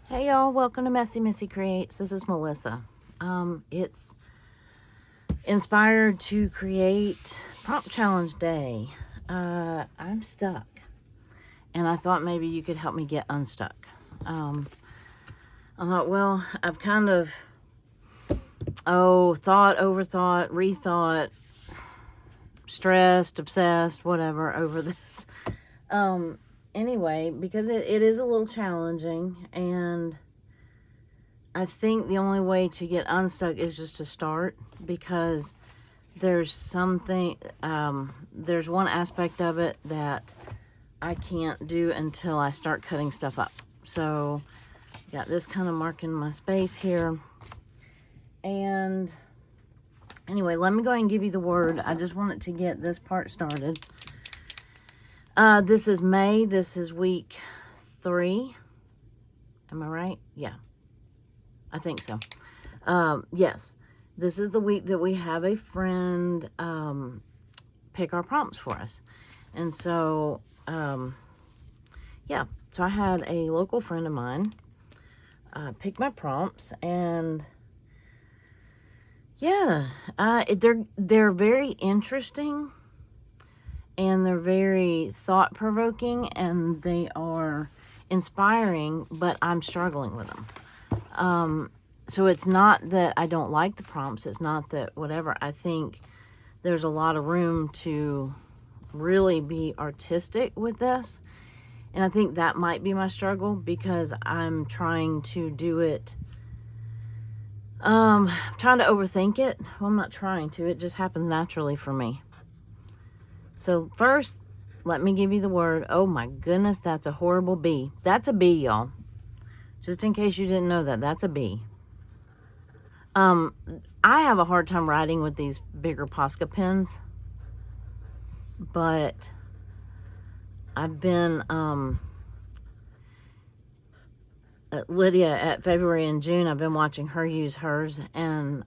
Hey y'all, welcome to Messy Missy Creates. This is Melissa. It's inspired to create prompt challenge day. I'm stuck and I thought maybe you could help me get unstuck. I thought, well, I've kind of thought, overthought, rethought, stressed, obsessed, whatever over this. Anyway, because it is a little challenging, and I think the only way to get unstuck is just to start, because there's something, there's one aspect of it that I can't do until I start cutting stuff up. So, got this kind of marking my space here. And anyway, let me go ahead and give you the word. I just wanted to get this part started. This is May. This is week 3. Am I right? Yeah. I think so. Yes. This is the week that we have a friend pick our prompts for us. And so, yeah. So I had a local friend of mine pick my prompts, and yeah, they're very interesting. And they're very thought-provoking, and they are inspiring, but I'm struggling with them. So it's not that I don't like the prompts. It's not that whatever. I think there's a lot of room to really be artistic with this. And I think that might be my struggle, because I'm trying to do it. Trying to overthink it. Well, I'm not trying to. It just happens naturally for me. So first, let me give you the word. Oh my goodness, that's a horrible B. That's a B, y'all. Just in case you didn't know that, that's a B. I have a hard time writing with these bigger Posca pens. But I've been, Lydia at February and June, I've been watching her use hers. And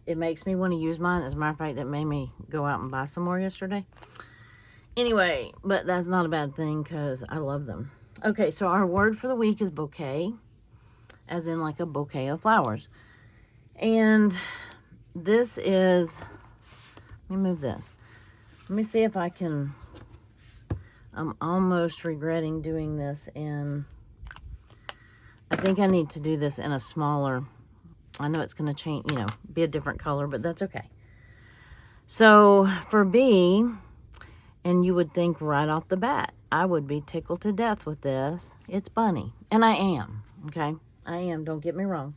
it makes me want to use mine. As a matter of fact, it made me go out and buy some more yesterday. Anyway, but that's not a bad thing, because I love them. Okay, so our word for the week is bouquet, as in like a bouquet of flowers. And this is, let me move this. Let me see if I can, I'm almost regretting doing this in, I think I need to do this in a smaller, I know it's going to change, be a different color, but that's okay. So for B, and you would think right off the bat, I would be tickled to death with this. It's bunny. And I am, okay? I am, don't get me wrong.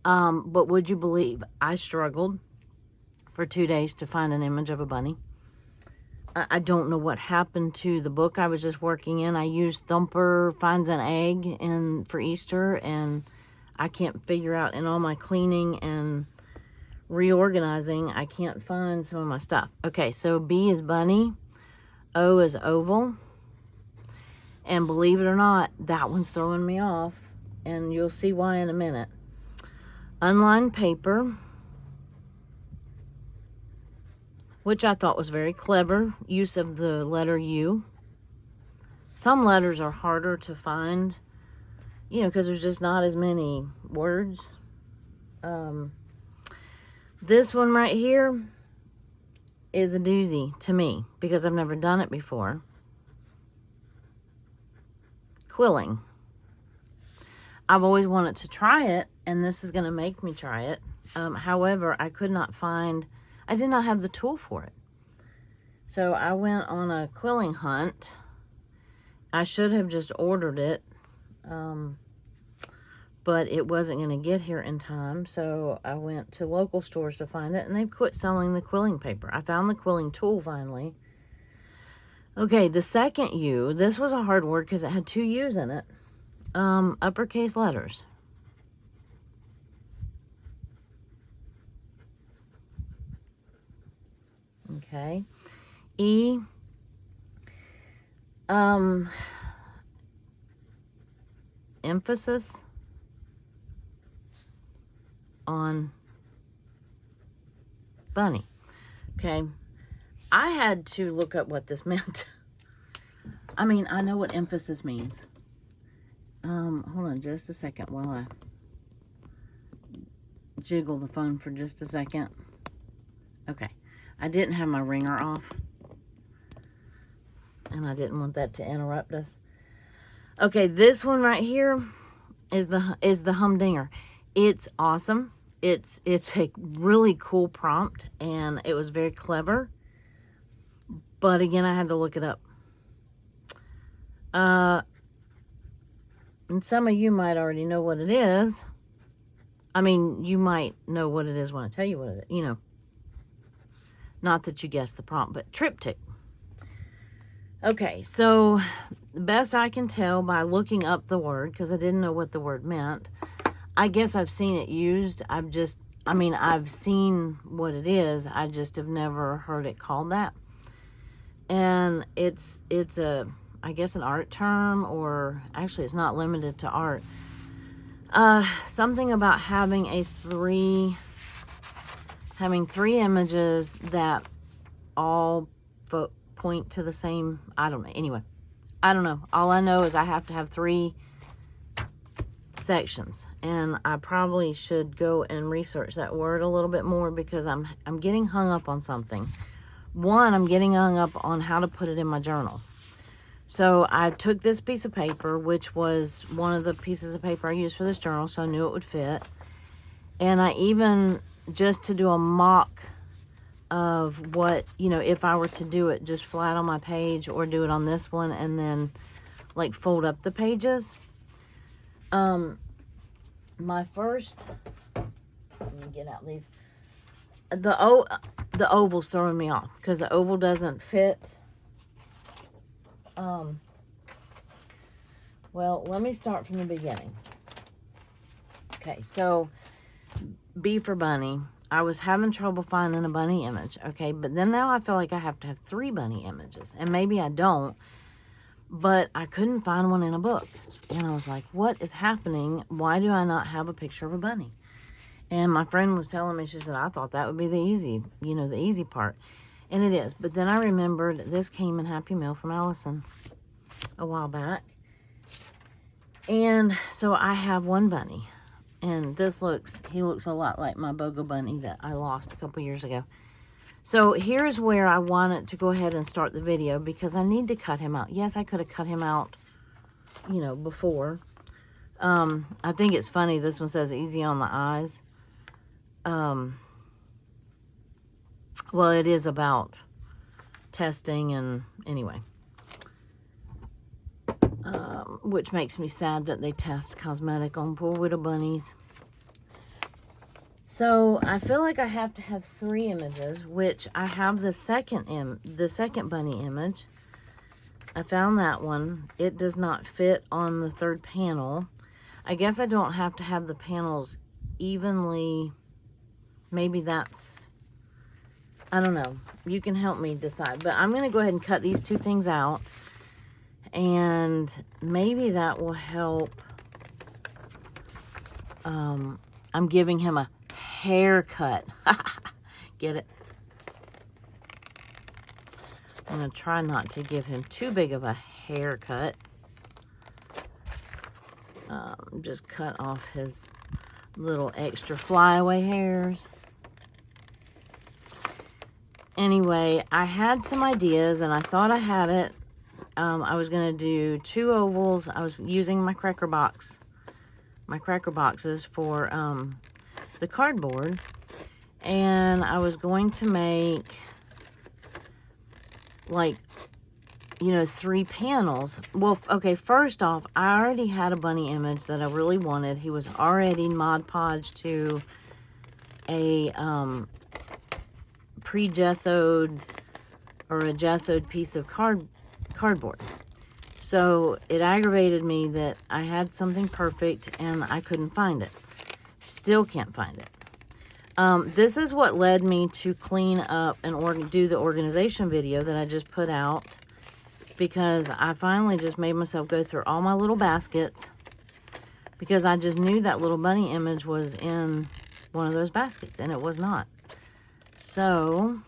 But would you believe I struggled for 2 days to find an image of a bunny? I don't know what happened to the book I was just working in. I used Thumper Finds an Egg for Easter, and I can't figure out in all my cleaning and reorganizing, I can't find some of my stuff. Okay, so B is bunny. O is oval. And believe it or not, that one's throwing me off. And you'll see why in a minute. Unlined paper, which I thought was very clever. Use of the letter U. Some letters are harder to find, because there's just not as many words. This one right here is a doozy to me, because I've never done it before. Quilling. I've always wanted to try it, and this is going to make me try it. However, I did not have the tool for it. So I went on a quilling hunt. I should have just ordered it, but it wasn't going to get here in time. So I went to local stores to find it, and they've quit selling the quilling paper. I found the quilling tool finally. Okay, the second U, this was a hard word because it had 2 U's in it. Uppercase letters. Okay. E. Emphasis on bunny. Okay. I had to look up what this meant. I mean, I know what emphasis means. Hold on just a second while I jiggle the phone for just a second. Okay, I didn't have my ringer off, and I didn't want that to interrupt us. Okay, this one right here is the humdinger. It's awesome. It's a really cool prompt, and it was very clever. But again, I had to look it up. And some of you might already know what it is. I mean, you might know what it is when I tell you what it is, you know. Not that you guessed the prompt, but triptych. Okay, so the best I can tell by looking up the word, because I didn't know what the word meant. I guess I've seen it used. I've seen what it is. I just have never heard it called that. And it's a, I guess, an art term, or actually it's not limited to art. Something about having three images that all point to the same, I don't know. Anyway, I don't know. All I know is I have to have 3 sections, and I probably should go and research that word a little bit more, because I'm getting hung up on something. One, I'm getting hung up on how to put it in my journal. So I took this piece of paper, which was one of the pieces of paper I used for this journal, so I knew it would fit. And I even, just to do a mock of what, you know, if I were to do it just flat on my page, or do it on this one and then like fold up the pages. My first, let me get out these, the oval's throwing me off, because the oval doesn't fit. Well, let me start from the beginning. Okay, so B for bunny. I was having trouble finding a bunny image, okay? But then now I feel like I have to have 3 bunny images. And maybe I don't, but I couldn't find one in a book. And I was like, what is happening? Why do I not have a picture of a bunny? And my friend was telling me, she said, I thought that would be the easy part. And it is. But then I remembered this came in Happy Mail from Allison a while back. And so I have one bunny. And he looks a lot like my BOUQQUET bunny that I lost a couple years ago. So here's where I wanted to go ahead and start the video, because I need to cut him out. Yes, I could have cut him out, you know, before. I think it's funny. This one says easy on the eyes. Well, it is about testing, and anyway. Which makes me sad that they test cosmetic on poor widow bunnies. So I feel like I have to have 3 images, which I have the second bunny image. I found that one. It does not fit on the 3rd panel. I guess I don't have to have the panels evenly. Maybe that's, I don't know. You can help me decide. But I'm going to go ahead and cut these 2 things out. And maybe that will help. I'm giving him a haircut. Get it? I'm going to try not to give him too big of a haircut. Just cut off his little extra flyaway hairs. Anyway, I had some ideas, and I thought I had it. I was going to do 2 ovals. I was using my cracker boxes for the cardboard. And I was going to make, like, you know, 3 panels. Well, okay, first off, I already had a bunny image that I really wanted. He was already Mod Podged to a pre-gessoed or a gessoed piece of cardboard. So it aggravated me that I had something perfect and I couldn't find it. Still can't find it. This is what led me to clean up and do the organization video that I just put out, because I finally just made myself go through all my little baskets, because I just knew that little bunny image was in one of those baskets, and it was not. So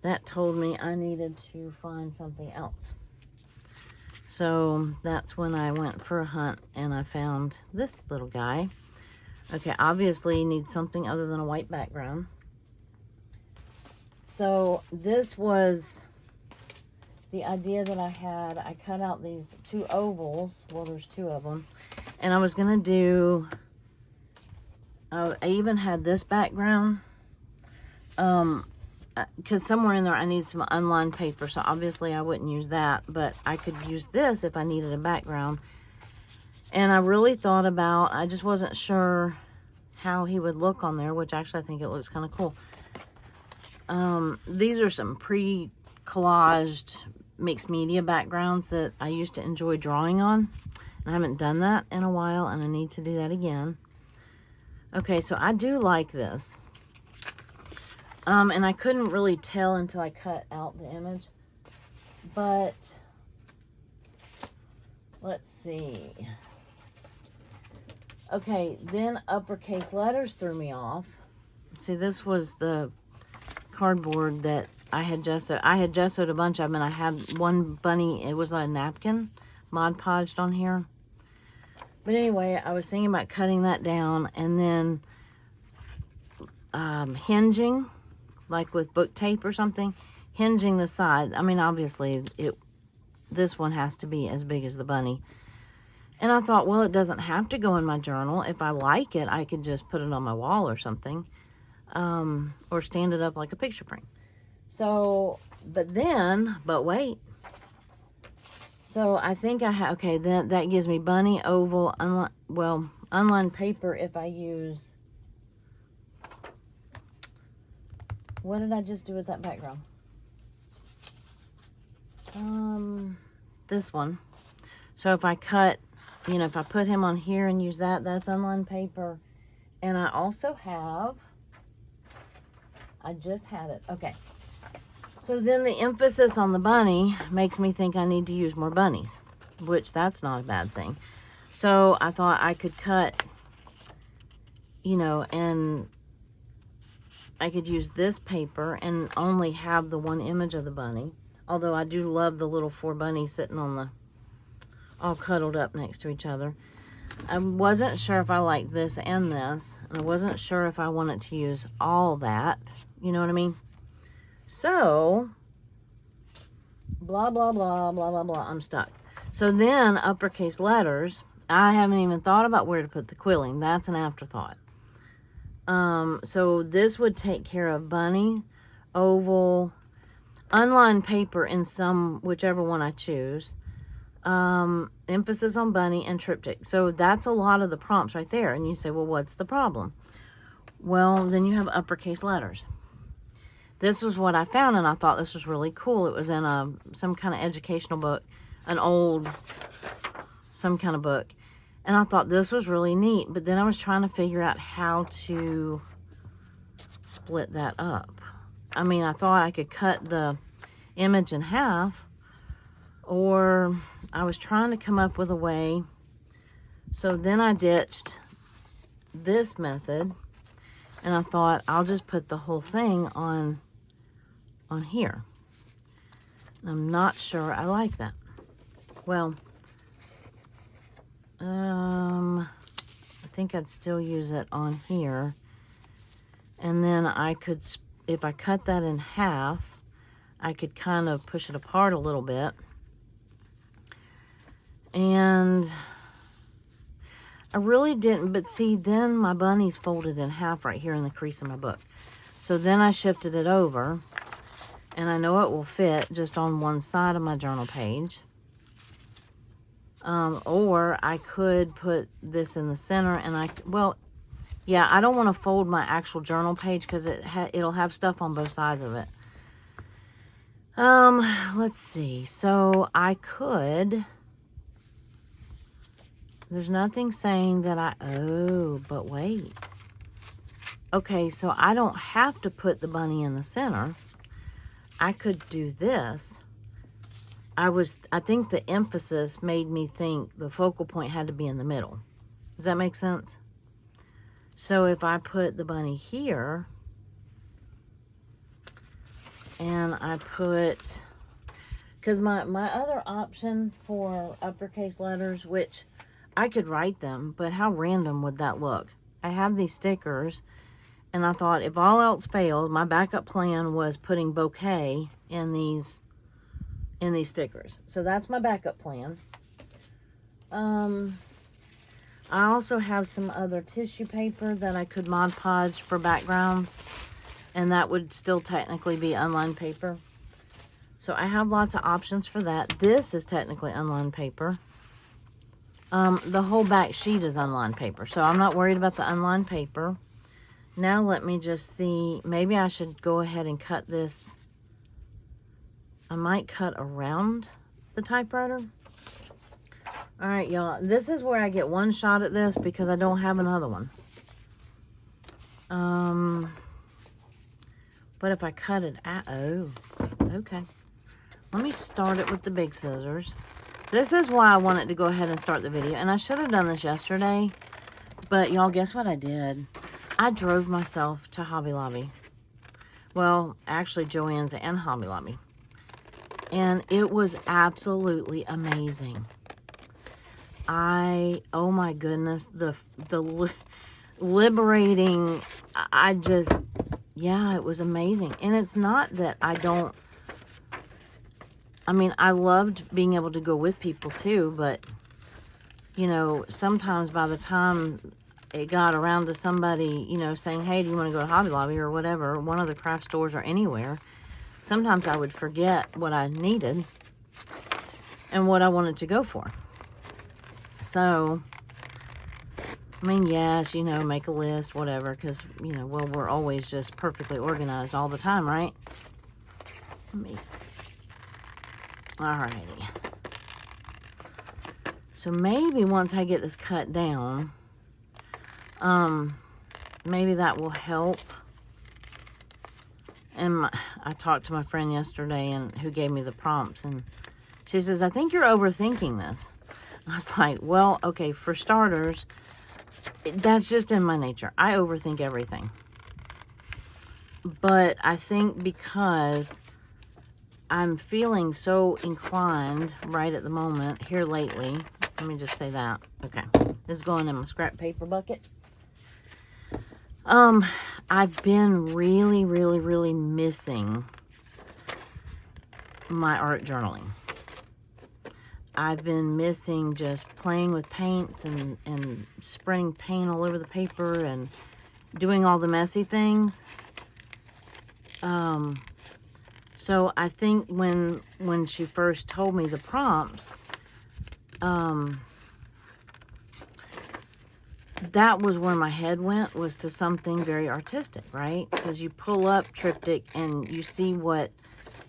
that told me I needed to find something else. So that's when I went for a hunt and I found this little guy. Okay, obviously you need something other than a white background. So this was the idea that I had. I cut out these 2 ovals. Well, there's 2 of them. And I was going to do, I even had this background. Because somewhere in there I need some unlined paper. So obviously I wouldn't use that. But I could use this if I needed a background. And I really thought about, I just wasn't sure how he would look on there. Which actually I think it looks kind of cool. These are some pre-collaged mixed media backgrounds that I used to enjoy drawing on. And I haven't done that in a while, and I need to do that again. Okay, so I do like this. And I couldn't really tell until I cut out the image. But, let's see. Okay, then uppercase letters threw me off. See, this was the cardboard that I had gessoed. I had gessoed a bunch of them, and I had one bunny. It was a napkin Mod Podged on here. But anyway, I was thinking about cutting that down and then hinging, like with book tape or something, hinging the side. I mean, obviously, this one has to be as big as the bunny. And I thought, well, it doesn't have to go in my journal. If I like it, I could just put it on my wall or something. Or stand it up like a picture frame. So, but wait. So I think I have, okay, then that gives me bunny, oval, unlined paper if I use, what did I just do with that background? This one. So if I cut, you know, if I put him on here and use that, that's unlined paper. And I also have, I just had it. Okay. So then the emphasis on the bunny makes me think I need to use more bunnies, which that's not a bad thing. So I thought I could cut, you know, and I could use this paper and only have the one image of the bunny. Although I do love the little 4 bunnies sitting on the, all cuddled up next to each other. I wasn't sure if I liked this and this. And I wasn't sure if I wanted to use all that. You know what I mean? So, blah, blah, blah, blah, blah, blah. I'm stuck. So then, uppercase letters. I haven't even thought about where to put the quilling. That's an afterthought. So this would take care of bunny, oval, unlined paper in some, whichever one I choose. Emphasis on bunny and triptych. So that's a lot of the prompts right there. And you say, well, what's the problem? Well, then you have uppercase letters. This was what I found, and I thought this was really cool. It was in some kind of educational book, an old, some kind of book. And I thought this was really neat. But then I was trying to figure out how to split that up. I mean, I thought I could cut the image in half, or I was trying to come up with a way. So then I ditched this method, and I thought I'll just put the whole thing on here. And I'm not sure I like that. Well, I think I'd still use it on here. And then I could, if I cut that in half, I could kind of push it apart a little bit. And I really didn't, but see, then my bunny's folded in half right here in the crease of my book. So then I shifted it over, and I know it will fit just on one side of my journal page. Or I could put this in the center, and well, yeah, I don't want to fold my actual journal page because it'll have stuff on both sides of it. Let's see. So I could, there's nothing saying that but wait. Okay, so I don't have to put the bunny in the center. I could do this. I think the emphasis made me think the focal point had to be in the middle. Does that make sense? So if I put the bunny here, and I put Because my other option for uppercase letters, which I could write them, but how random would that look? I have these stickers, and I thought if all else failed, my backup plan was putting bouquet in these stickers. So that's my backup plan. I also have some other tissue paper that I could Mod Podge for backgrounds, and that would still technically be unlined paper. So I have lots of options for that. This is technically unlined paper. The whole back sheet is unlined paper, so I'm not worried about the unlined paper. Now let me just see, maybe I should go ahead and cut this. I might cut around the typewriter. All right, y'all, this is where I get one shot at this because I don't have another one. But if I cut it out, oh, okay. Let me start it with the big scissors. This is why I wanted to go ahead and start the video. And I should have done this yesterday. But y'all, guess what I did? I drove myself to Hobby Lobby. Well, actually Joann's and Hobby Lobby. And it was absolutely amazing. Oh my goodness, the liberating, yeah, it was amazing. And it's not that I loved being able to go with people too, but, you know, sometimes by the time it got around to somebody, you know, saying, hey, do you want to go to Hobby Lobby or whatever, one of the craft stores or anywhere, sometimes I would forget what I needed and what I wanted to go for. So, I mean, yes, you know, make a list, whatever, because, you know, well, we're always just perfectly organized all the time, right? Alrighty. So maybe once I get this cut down, maybe that will help. And I talked to my friend yesterday and who gave me the prompts, and she says, I think you're overthinking this. I was like, well, okay, for starters, that's just in my nature. I overthink everything. But I think because I'm feeling so inclined right at the moment, here lately, let me just say that. Okay, this is going in my scrap paper bucket. I've been really, really, really missing my art journaling. I've been missing just playing with paints and spraying paint all over the paper and doing all the messy things. So I think when she first told me the prompts, that was where my head went, was to something very artistic, right? Because you pull up Triptych and you see what,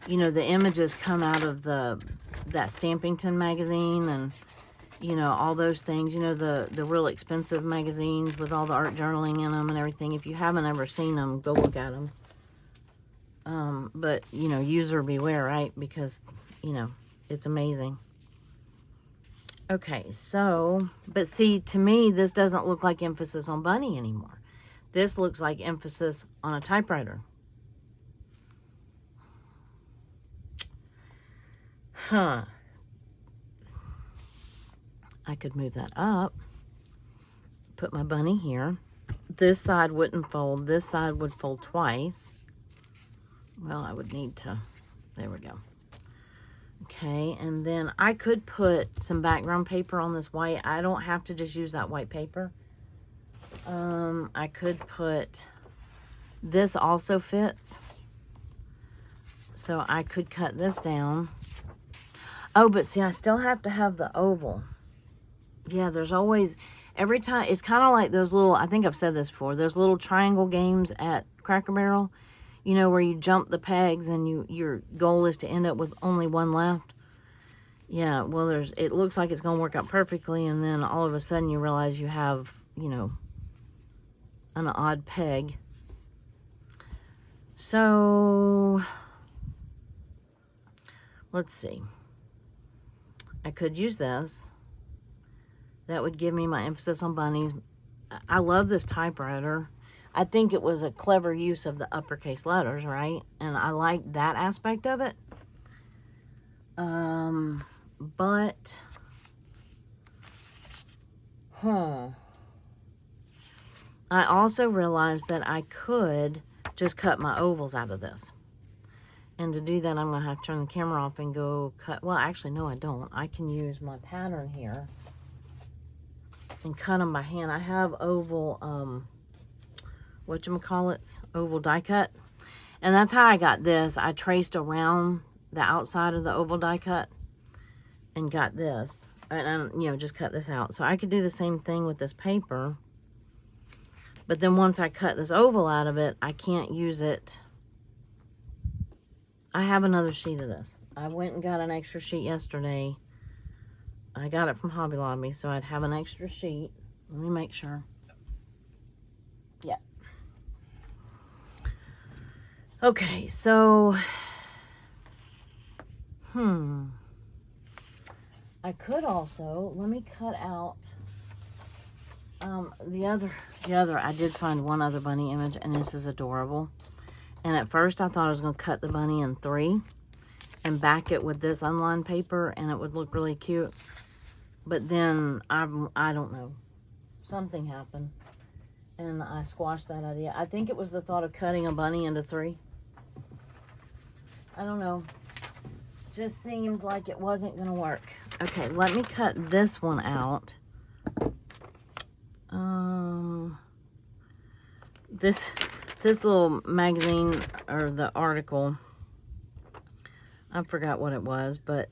you know, the images come out of that Stampington magazine and, you know, all those things, you know, the real expensive magazines with all the art journaling in them and everything. If you haven't ever seen them, go look at them. But, you know, user beware, right? Because, you know, it's amazing. Okay, so, but see, to me, this doesn't look like emphasis on bunny anymore. This looks like emphasis on a typewriter. Huh. I could move that up. Put my bunny here. This side wouldn't fold. This side would fold twice. Well, I would need to, there we go. Okay, and then I could put some background paper on this white. I don't have to just use that white paper. I could put, this also fits. So I could cut this down. Oh, but see, I still have to have the oval. Yeah, there's always, every time, it's kind of like those little, I think I've said this before, those little triangle games at Cracker Barrel. You know, where you jump the pegs and your goal is to end up with only one left. Yeah, well, it looks like it's going to work out perfectly, and then all of a sudden you realize you have, you know, an odd peg. So, let's see. I could use this. That would give me my emphasis on bunnies. I love this typewriter. I think it was a clever use of the uppercase letters, right? And I like that aspect of it. But, I also realized that I could just cut my ovals out of this. And to do that, I'm going to have to turn the camera off and go cut. Well, actually, no, I don't. I can use my pattern here and cut them by hand. I have oval, whatchamacallits, oval die cut. And that's how I got this. I traced around the outside of the oval die cut and got this. And, you know, just cut this out. So I could do the same thing with this paper. But then once I cut this oval out of it, I can't use it. I have another sheet of this. I went and got an extra sheet yesterday. I got it from Hobby Lobby, so I'd have an extra sheet. Let me make sure. Yeah. Okay, so, I could also, let me cut out, the other, I did find one other bunny image, and this is adorable. And at first I thought I was going to cut the bunny in 3 and back it with this unlined paper, and it would look really cute. But then, I don't know, something happened, and I squashed that idea. I think it was the thought of cutting a bunny into 3. I don't know. Just seemed like it wasn't going to work. Okay, let me cut this one out. This little magazine, or the article, I forgot what it was, but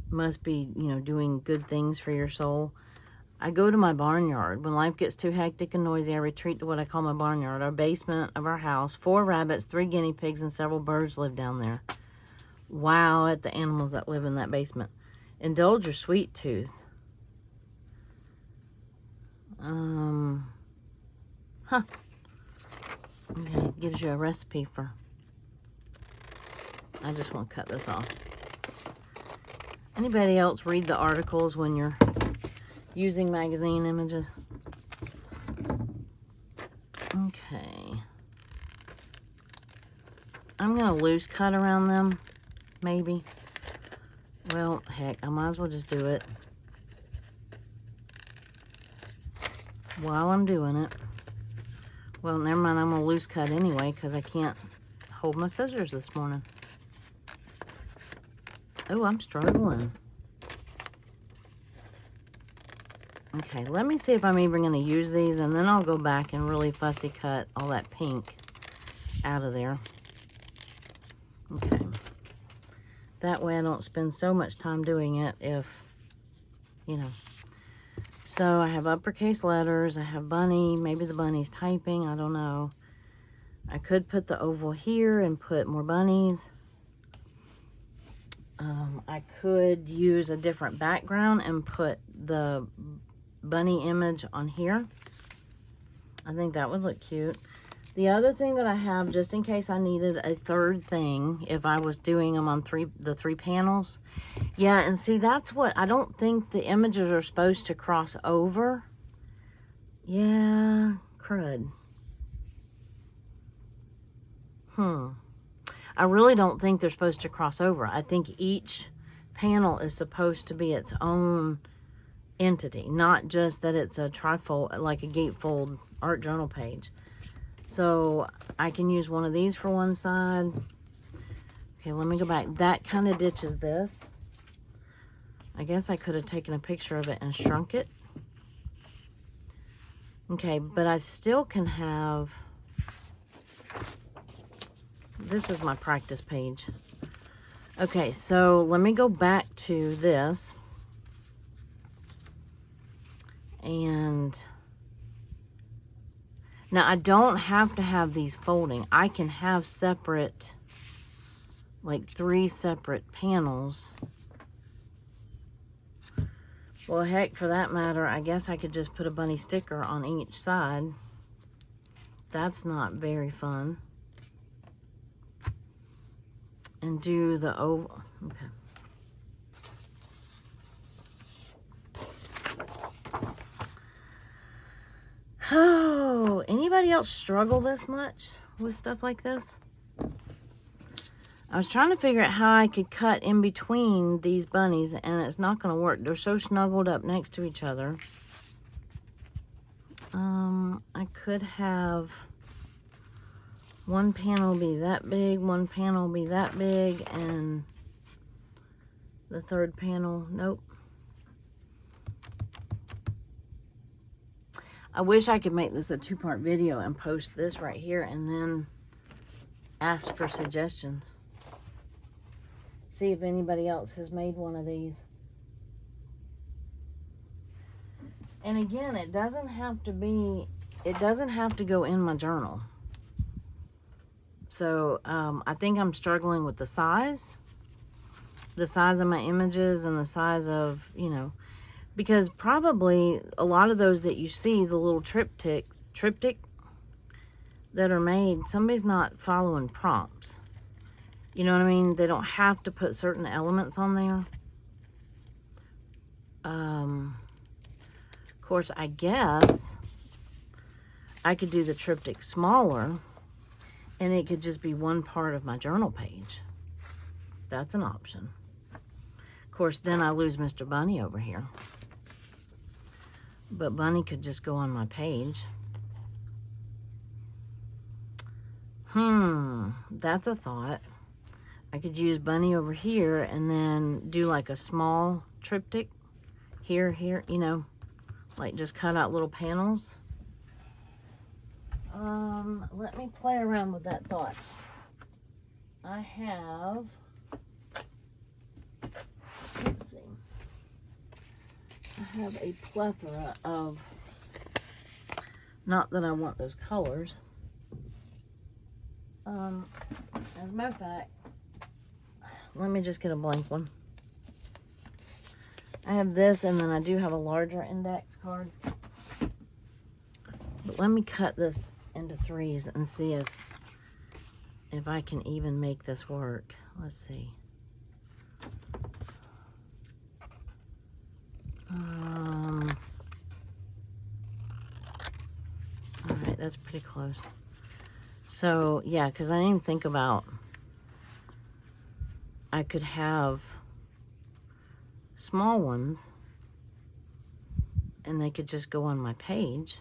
must be, you know, doing good things for your soul. I go to my barnyard. When life gets too hectic and noisy, I retreat to what I call my barnyard, our basement of our house. 4 rabbits, 3 guinea pigs, and several birds live down there. Wow, at the animals that live in that basement. Indulge your sweet tooth. Okay, gives you a recipe for... I just want to cut this off. Anybody else read the articles when you're using magazine images? Okay. I'm going to loose cut around them, maybe. Well, heck, I might as well just do it while I'm doing it. Well, never mind, I'm going to loose cut anyway because I can't hold my scissors this morning. Oh, I'm struggling. Okay, let me see if I'm even going to use these, and then I'll go back and really fussy cut all that pink out of there. Okay. That way I don't spend so much time doing it if, you know. So I have uppercase letters, I have bunny, maybe the bunny's typing, I don't know. I could put the oval here and put more bunnies. I could use a different background and put the bunny image on here. I think that would look cute. The other thing that I have, just in case I needed a third thing, if I was doing them on the 3 panels. Yeah, and see, that's what, I don't think the images are supposed to cross over. Yeah, crud. I really don't think they're supposed to cross over. I think each panel is supposed to be its own entity, not just that it's a trifold, like a gatefold art journal page. So I can use one of these for one side. Okay, let me go back. That kind of ditches this. I guess I could have taken a picture of it and shrunk it. Okay, but I still can have... This is my practice page. Okay, so let me go back to this. And... Now, I don't have to have these folding. I can have separate, like 3 separate panels. Well, heck, for that matter, I guess I could just put a bunny sticker on each side. That's not very fun. And do the oval. Okay. Oh, anybody else struggle this much with stuff like this? I was trying to figure out how I could cut in between these bunnies, and it's not going to work. They're so snuggled up next to each other. I could have one panel be that big, one panel be that big, and the third panel, nope. I wish I could make this a 2-part video and post this right here and then ask for suggestions. See if anybody else has made one of these. And again, it doesn't have to go in my journal. So I think I'm struggling with the size of my images and the size of, you know, because probably a lot of those that you see, the little triptych that are made, somebody's not following prompts. You know what I mean? They don't have to put certain elements on there. Of course, I guess I could do the triptych smaller and it could just be one part of my journal page. That's an option. Of course, then I lose Mr. Bunny over here. But Bunny could just go on my page. That's a thought. I could use Bunny over here and then do like a small triptych here, you know, like just cut out little panels. Let me play around with that thought. I have, let's see, I have a plethora of, not that I want those colors. As a matter of fact, let me just get a blank one. I have this, and then I do have a larger index card. But let me cut this into 3s and see if I can even make this work. Let's see. All right, that's pretty close. So, yeah, because I didn't even think about, I could have small ones and they could just go on my page.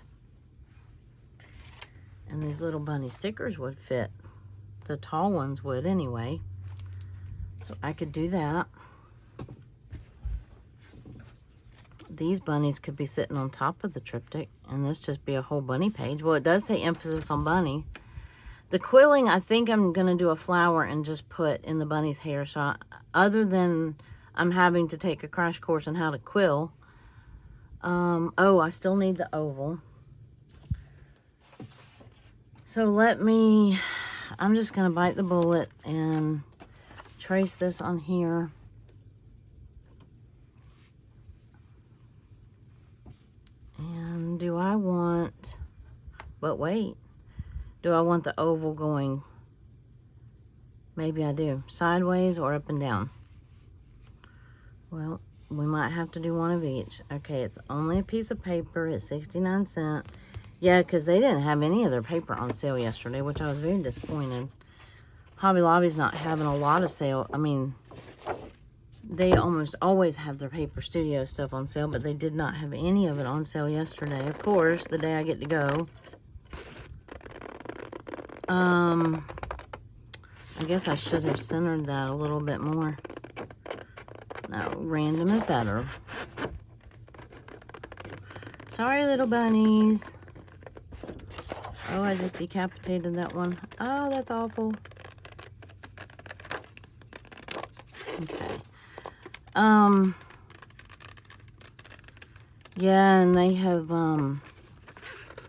And these little bunny stickers would fit. The tall ones would anyway. So I could do that. These bunnies could be sitting on top of the triptych and this just be a whole bunny page. Well, it does say emphasis on bunny. The quilling, I think I'm going to do a flower and just put in the bunny's hair. So other than I'm having to take a crash course on how to quill. Oh, I still need the oval. So I'm just going to bite the bullet and trace this on here. And do I want, but wait. Do I want the oval going, maybe I do, sideways or up and down? Well, we might have to do one of each. Okay, it's only a piece of paper. It's 69 cents. Yeah, because they didn't have any of their paper on sale yesterday, which I was very disappointed. Hobby Lobby's not having a lot of sale. I mean, they almost always have their Paper Studio stuff on sale, but they did not have any of it on sale yesterday. Of course, the day I get to go. I guess I should have centered that a little bit more. No, random is better. Sorry, little bunnies. Oh, I just decapitated that one. Oh, that's awful. Okay. Yeah, and they have,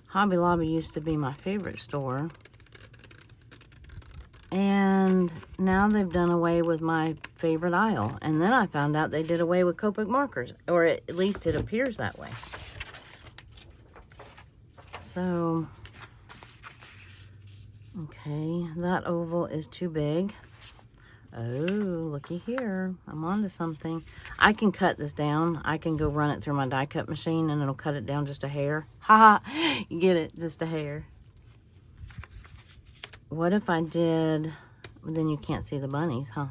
Hobby Lobby used to be my favorite store. And now they've done away with my favorite aisle. And then I found out they did away with Copic markers. Or at least it appears that way. So, okay, that oval is too big. Oh, looky here. I'm onto something. I can cut this down. I can go run it through my die cut machine and it'll cut it down just a hair. Ha ha! You get it? Just a hair. What if I did... But then you can't see the bunnies, huh?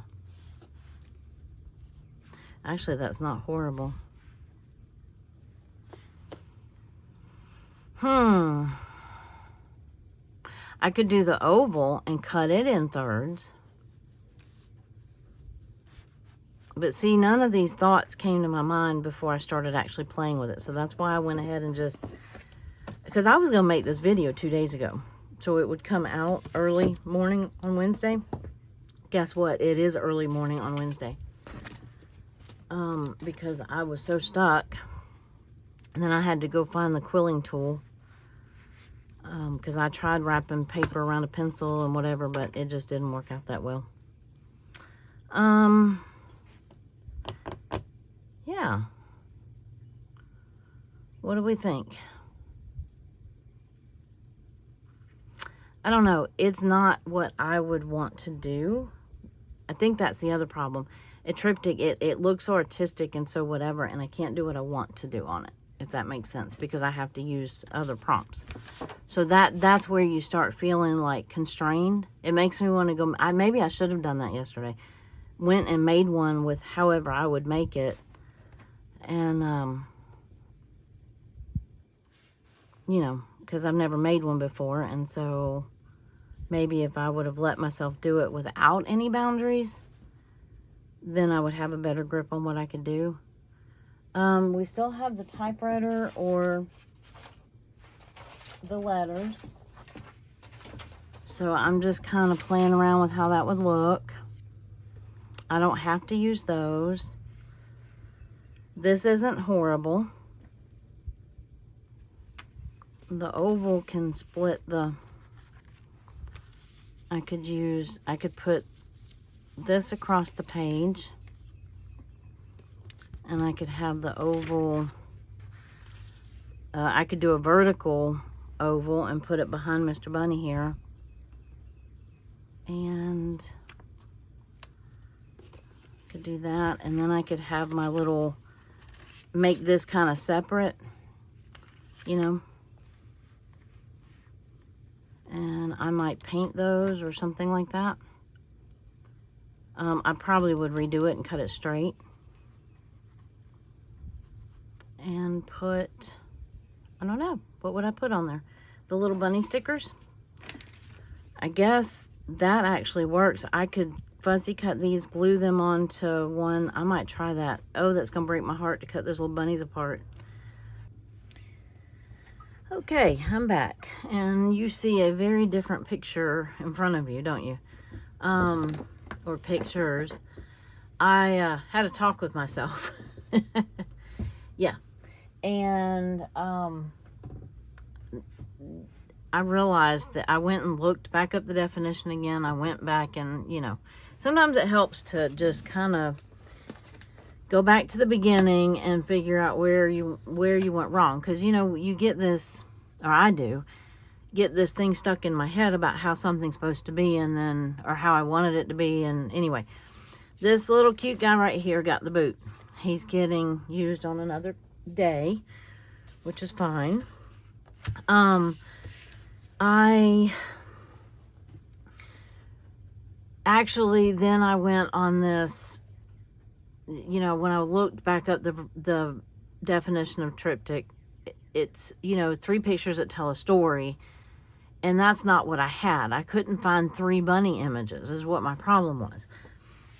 Actually, that's not horrible. I could do the oval and cut it in thirds. But see, none of these thoughts came to my mind before I started actually playing with it. So that's why I went ahead and just... Because I was going to make this video 2 days ago. So it would come out early morning on Wednesday. Guess what? It is early morning on Wednesday. Because I was so stuck. And then I had to go find the quilling tool. Because I tried wrapping paper around a pencil and whatever, but it just didn't work out that well. Yeah. What do we think? I don't know. It's not what I would want to do. I think that's the other problem. A triptych, it looks so artistic and so whatever, and I can't do what I want to do on it, if that makes sense, because I have to use other prompts. So that's where you start feeling like constrained. It makes me want to go, maybe I should have done that yesterday. Went and made one with however I would make it. And, you know, because I've never made one before. And so maybe if I would have let myself do it without any boundaries, then I would have a better grip on what I could do. We still have the typewriter or the letters. So I'm just kind of playing around with how that would look. I don't have to use those. This isn't horrible. The oval can split the... I could put this across the page. And I could have the oval... I could do a vertical oval and put it behind Mr. Bunny here. And... could do that. And then I could have my little... make this kind of separate, you know, and I might paint those or something like that. I probably would redo it and cut it straight and put, I don't know, what would I put on there? The little bunny stickers. I guess that actually works. I could fussy cut these, glue them onto one. I might try that. Oh, that's gonna break my heart to cut those little bunnies apart. Okay, I'm back, and you see a very different picture in front of you, don't you? Or pictures. I had a talk with myself. Yeah, and I realized that I went and looked back up the definition again. I went back and, you know, sometimes it helps to just kind of go back to the beginning and figure out where you went wrong. Because, you know, you get this, or I do, get this thing stuck in my head about how something's supposed to be, and then, or how I wanted it to be. And anyway, this little cute guy right here got the boot. He's getting used on another day, which is fine. I actually, then I went on this, you know, when I looked back up the definition of triptych, it's, you know, 3 pictures that tell a story, and that's not what I had. I couldn't find 3 bunny images is what my problem was.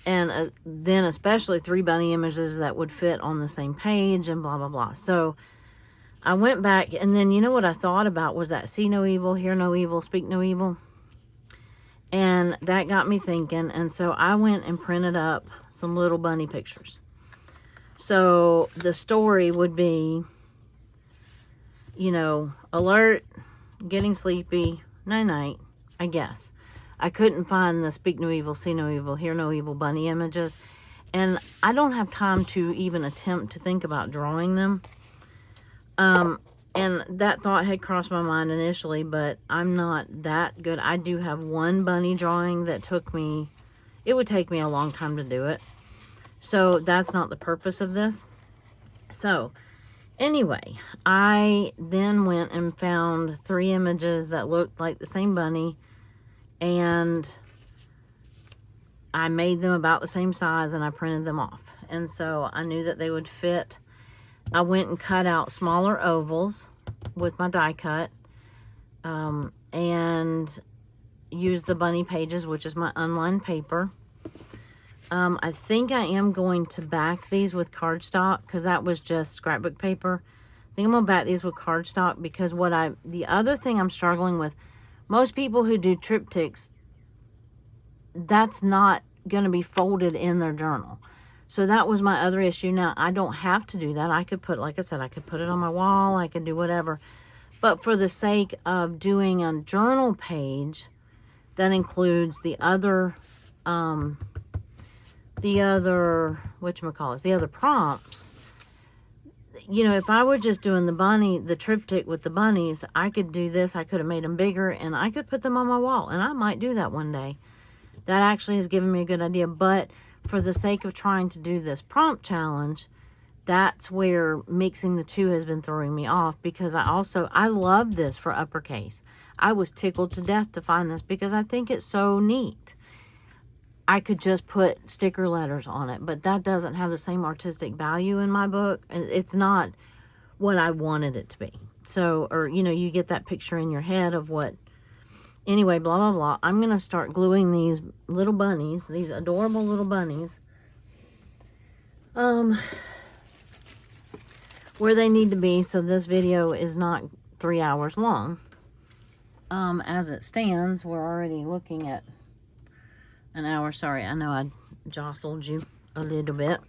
And then especially 3 bunny images that would fit on the same page and blah, blah, blah. So I went back, and then you know what I thought about was that see no evil, hear no evil, speak no evil. And that got me thinking, and so I went and printed up some little bunny pictures. So the story would be, you know, alert, getting sleepy, night-night, I guess. I couldn't find the speak no evil, see no evil, hear no evil bunny images. And I don't have time to even attempt to think about drawing them. And that thought had crossed my mind initially, but I'm not that good. I do have one bunny drawing that took me, it would take me a long time to do it. So that's not the purpose of this. So anyway, I then went and found 3 images that looked like the same bunny, and I made them about the same size and I printed them off. And so I knew that they would fit. I went and cut out smaller ovals with my die cut. And used the bunny pages, which is my unlined paper. I think I am going to back these with cardstock because that was just scrapbook paper. I think I'm going to back these with cardstock because the other thing I'm struggling with, most people who do triptychs, that's not going to be folded in their journal. So that was my other issue. Now, I don't have to do that. I could put, like I said, I could put it on my wall. I could do whatever. But for the sake of doing a journal page that includes the other prompts, you know, if I were just doing the triptych with the bunnies, I could do this. I could have made them bigger and I could put them on my wall, and I might do that one day. That actually has given me a good idea. But for the sake of trying to do this prompt challenge, that's where mixing the two has been throwing me off, because I love this for uppercase. I was tickled to death to find this because I think it's so neat. I could just put sticker letters on it, but that doesn't have the same artistic value in my book. It's not what I wanted it to be. So, or, you know, you get that picture in your head of what, anyway, blah, blah, blah. I'm going to start gluing these little bunnies, these adorable little bunnies, where they need to be, so this video is not 3 hours long. As it stands, we're already looking at an hour. Sorry, I know I jostled you a little bit.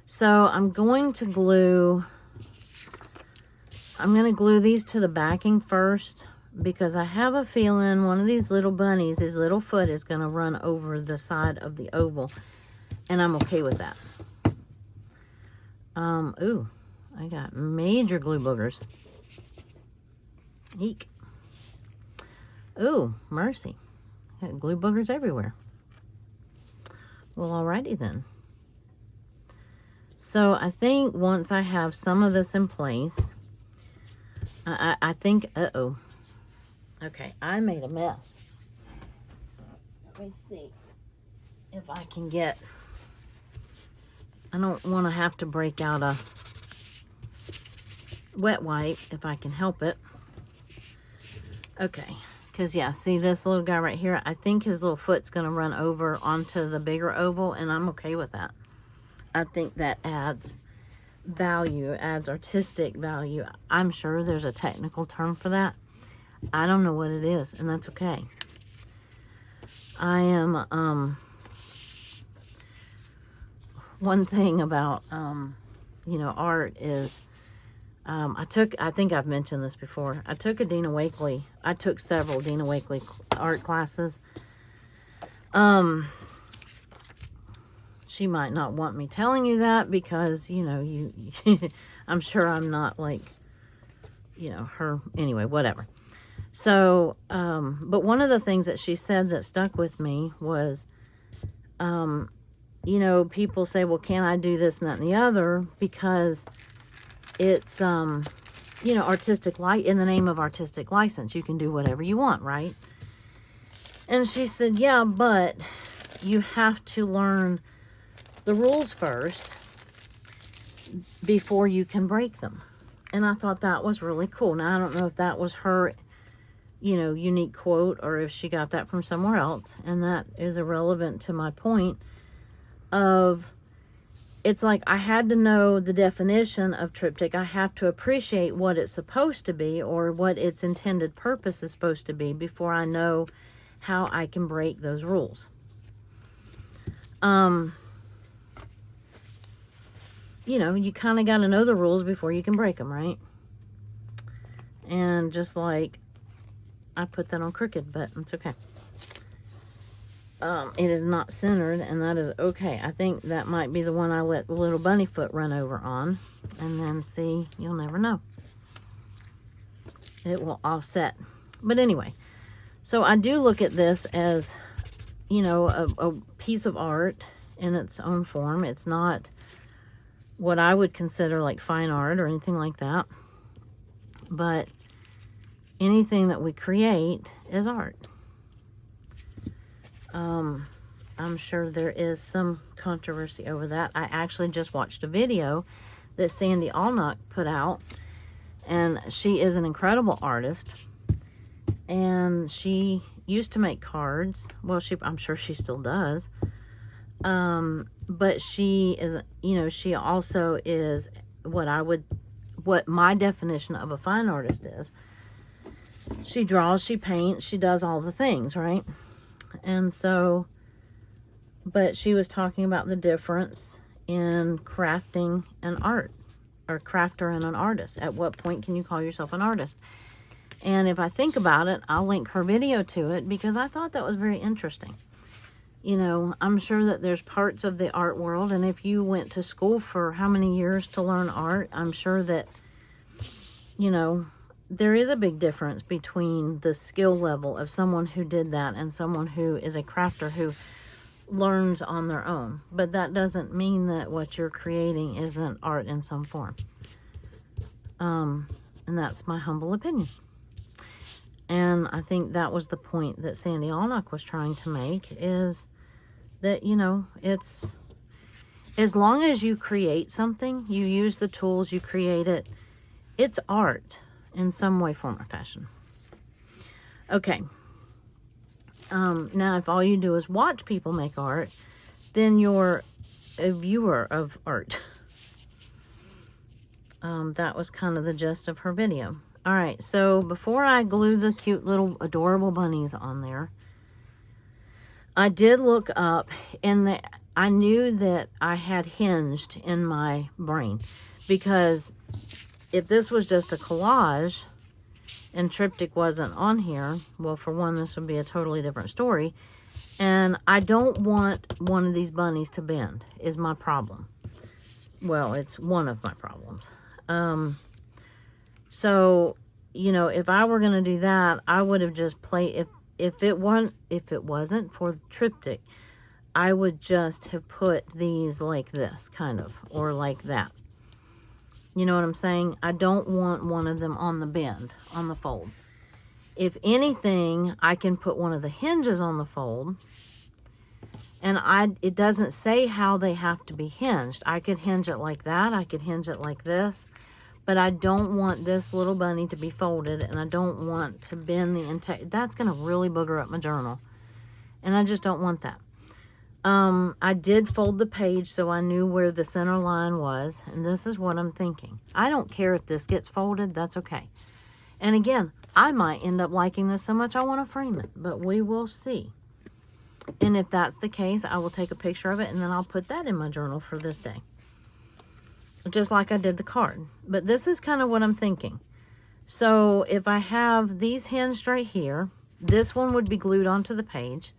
So I'm going to glue these to the backing first, because I have a feeling one of these little bunnies, his little foot is going to run over the side of the oval, and I'm okay with that. Ooh, I got major glue boogers. Eek. Ooh, mercy. I got glue boogers everywhere. Well, alrighty then. So I think once I have some of this in place, I think, uh-oh. Okay, I made a mess. Let me see if I can get, I don't want to have to break out a wet wipe if I can help it. Okay, because yeah, see this little guy right here? I think his little foot's going to run over onto the bigger oval, and I'm okay with that. I think that adds value, adds artistic value. I'm sure there's a technical term for that. I don't know what it is, and that's okay. I am, one thing about, you know, art is, I think I've mentioned this before. I took several Dina Wakley art classes. She might not want me telling you that because, you know, I'm sure I'm not like, you know, her, anyway, whatever. So, but one of the things that she said that stuck with me was, you know, people say, well, can I do this and that and the other? Because it's, you know, in the name of artistic license, you can do whatever you want, right? And she said, yeah, but you have to learn the rules first before you can break them. And I thought that was really cool. Now, I don't know if that was her, you know, unique quote, or if she got that from somewhere else. And that is irrelevant to my point of, it's like I had to know the definition of triptych. I have to appreciate what it's supposed to be, or what its intended purpose is supposed to be, before I know how I can break those rules. You know, you kind of got to know the rules before you can break them, right? And just like, I put that on crooked, but it's okay. It is not centered, and that is okay. I think that might be the one I let the little bunny foot run over on. And then, see, you'll never know. It will offset. But anyway, so I do look at this as, you know, a piece of art in its own form. It's not what I would consider like fine art or anything like that. But anything that we create is art. I'm sure there is some controversy over that. I actually just watched a video that Sandy Allnock put out, and she is an incredible artist, and she used to make cards. Well, I'm sure she still does. But she is, you know, she also is what my definition of a fine artist is. She draws, she paints, she does all the things, right? And so, but she was talking about the difference in crafting and art, or crafter and an artist. At what point can you call yourself an artist? And if I think about it, I'll link her video to it because I thought that was very interesting. You know, I'm sure that there's parts of the art world, and if you went to school for how many years to learn art, I'm sure that, you know, there is a big difference between the skill level of someone who did that and someone who is a crafter who learns on their own. But that doesn't mean that what you're creating isn't art in some form. And that's my humble opinion. And I think that was the point that Sandy Allnock was trying to make, is that, you know, it's, as long as you create something, you use the tools, you create it, it's art in some way, form, or fashion. Okay. Now, if all you do is watch people make art, then you're a viewer of art. That was kind of the gist of her video. All right, so before I glue the cute little adorable bunnies on there, I did look up, and I knew that I had hinged in my brain, because if this was just a collage and triptych wasn't on here, well, for one, this would be a totally different story, and I don't want one of these bunnies to bend, is my problem. Well, it's one of my problems. So, you know, if I were going to do that, I would have just played, if it wasn't for the triptych, I would just have put these like this, kind of, or like that. You know what I'm saying? I don't want one of them on the bend, on the fold. If anything, I can put one of the hinges on the fold, and it doesn't say how they have to be hinged. I could hinge it like that, I could hinge it like this, but I don't want this little bunny to be folded, and I don't want to bend the entire, that's going to really booger up my journal, and I just don't want that. I did fold the page so I knew where the center line was, and this is what I'm thinking. I don't care if this gets folded, that's okay. And again, I might end up liking this so much I want to frame it, but we will see. And if that's the case, I will take a picture of it, and then I'll put that in my journal for this day. Just like I did the card. But this is kind of what I'm thinking. So if I have these hinged right here, this one would be glued onto the page.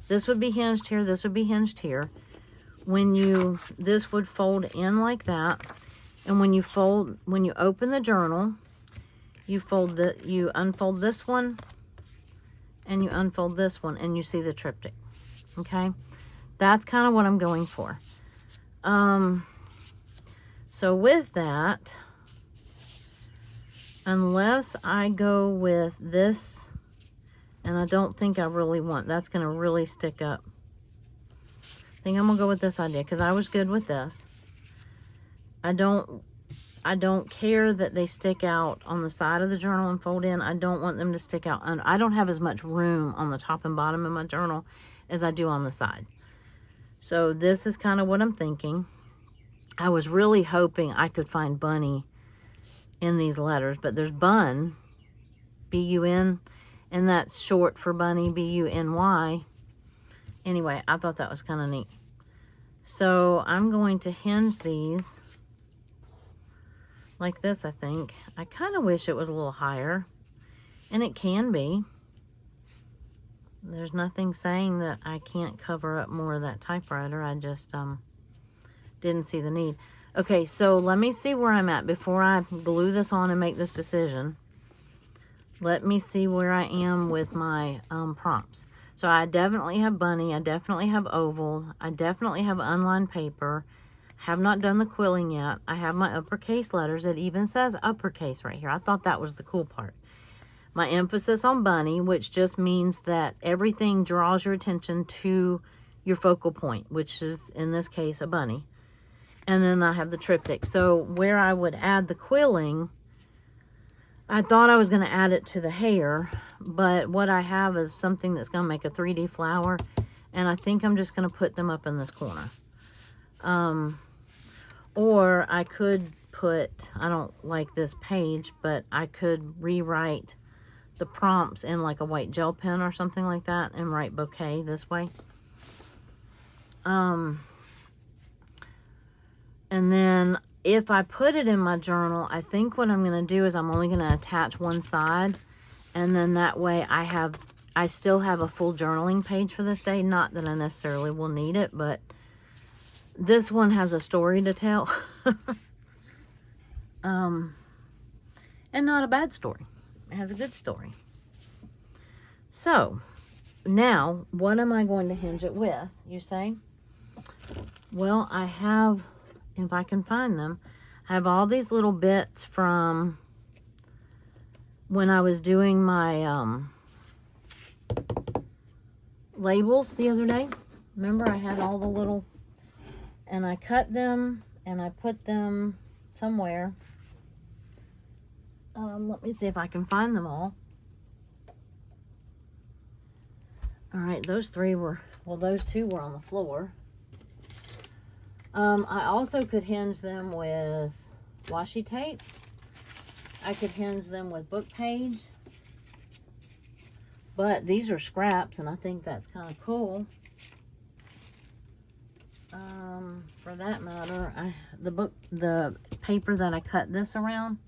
This would be hinged here. This would be hinged here. This would fold in like that. And when you open the journal, you unfold this one, and you unfold this one, and you see the triptych. Okay? That's kind of what I'm going for. So with that, unless I go with this, and I don't think I really want, that's going to really stick up. I think I'm going to go with this idea, because I was good with this. I don't care that they stick out on the side of the journal and fold in. I don't want them to stick out. I don't have as much room on the top and bottom of my journal as I do on the side. So this is kind of what I'm thinking. I was really hoping I could find bunny in these letters, but there's bun, B-U-N, and that's short for bunny, B-U-N-Y. Anyway, I thought that was kind of neat. So I'm going to hinge these like this, I think. I kind of wish it was a little higher, and it can be. There's nothing saying that I can't cover up more of that typewriter. I just didn't see the need. Okay, so let me see where I'm at before I glue this on and make this decision. Let me see where I am with my prompts. So I definitely have bunny. I definitely have ovals. I definitely have unlined paper. Have not done the quilling yet. I have my uppercase letters. It even says uppercase right here. I thought that was the cool part. My emphasis on bunny, which just means that everything draws your attention to your focal point, which is in this case a bunny. And then I have the triptych. So where I would add the quilling, I thought I was going to add it to the hair, but what I have is something that's going to make a 3D flower, and I think I'm just going to put them up in this corner. Or I could put, I don't like this page, but I could rewrite the prompts in like a white gel pen or something like that and write bouquet this way. And then if I put it in my journal, I think what I'm going to do is I'm only going to attach one side, and then that way I still have a full journaling page for this day. Not that I necessarily will need it, but this one has a story to tell. And not a bad story. It has a good story. So, now, what am I going to hinge it with, you say? Well, I have, if I can find them, I have all these little bits from when I was doing my labels the other day. Remember, I had all the little, and I cut them and I put them somewhere. Let me see if I can find them all. All right, those three were, well, those two were on the floor. I also could hinge them with washi tape. I could hinge them with book page. But these are scraps, and I think that's kind of cool. For that matter, the paper that I cut this around,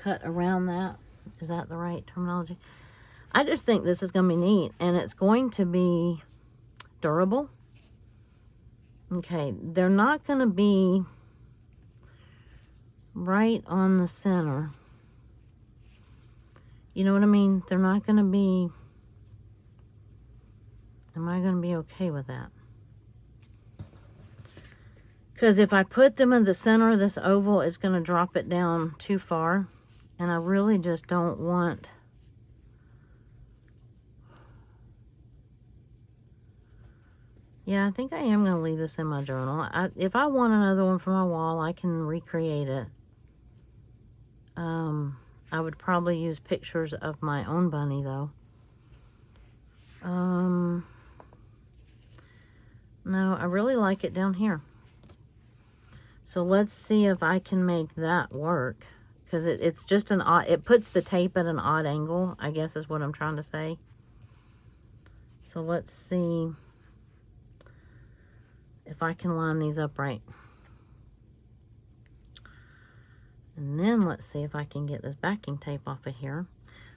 cut around that. Is that the right terminology? I just think this is going to be neat, and it's going to be durable. Okay, they're not going to be right on the center. You know what I mean? They're not going to be... Am I going to be okay with that? Because if I put them in the center of this oval, it's going to drop it down too far. And I really just don't want... Yeah, I think I am going to leave this in my journal. If I want another one for my wall, I can recreate it. I would probably use pictures of my own bunny, though. No, I really like it down here. So let's see if I can make that work. Because it's just an odd... It puts the tape at an odd angle, I guess is what I'm trying to say. So let's see... if I can line these up right. And then let's see if I can get this backing tape off of here.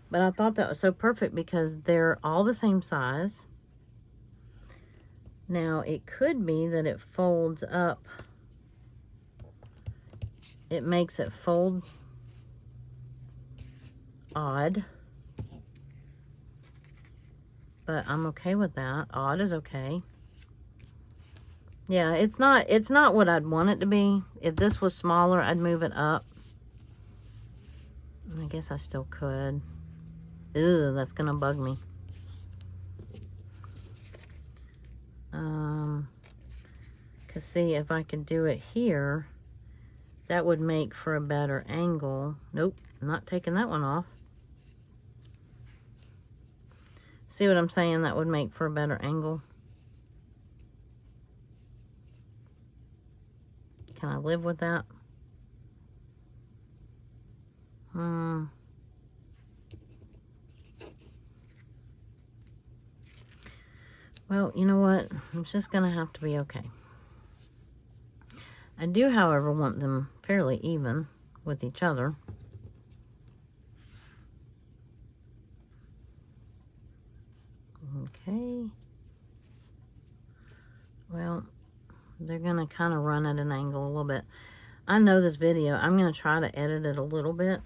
But I thought that was so perfect because they're all the same size. Now, it could be that it folds up. It makes it fold odd. But I'm okay with that. Odd is okay. Yeah, it's not what I'd want it to be. If this was smaller, I'd move it up. I guess I still could. Ew, that's gonna bug me. Cause see, if I could do it here, that would make for a better angle. Nope, not taking that one off. See what I'm saying? That would make for a better angle. Can I live with that? Well, you know what? It's just going to have to be okay. I do, however, want them fairly even with each other. Okay. Well, they're going to kind of run at an angle a little bit. I know this video, I'm going to try to edit it a little bit.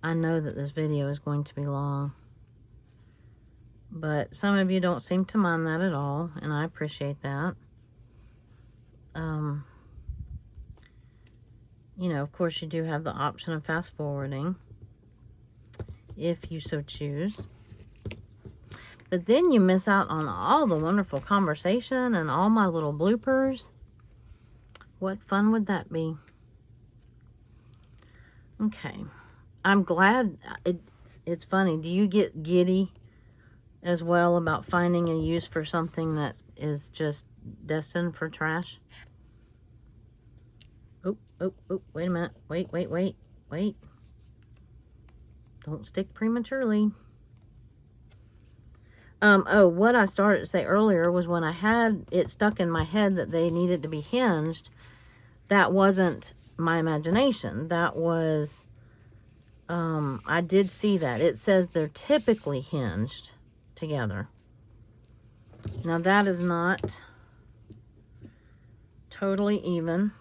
I know that this video is going to be long. But some of you don't seem to mind that at all, and I appreciate that. You know, of course, you do have the option of fast forwarding, if you so choose. But then you miss out on all the wonderful conversation and all my little bloopers. What fun would that be? Okay. I'm glad. It's funny. Do you get giddy as well about finding a use for something that is just destined for trash? Oh, wait a minute. Wait. Don't stick prematurely. Oh, what I started to say earlier was when I had it stuck in my head that they needed to be hinged, that wasn't my imagination. That was, I did see that. It says they're typically hinged together. Now that is not totally even.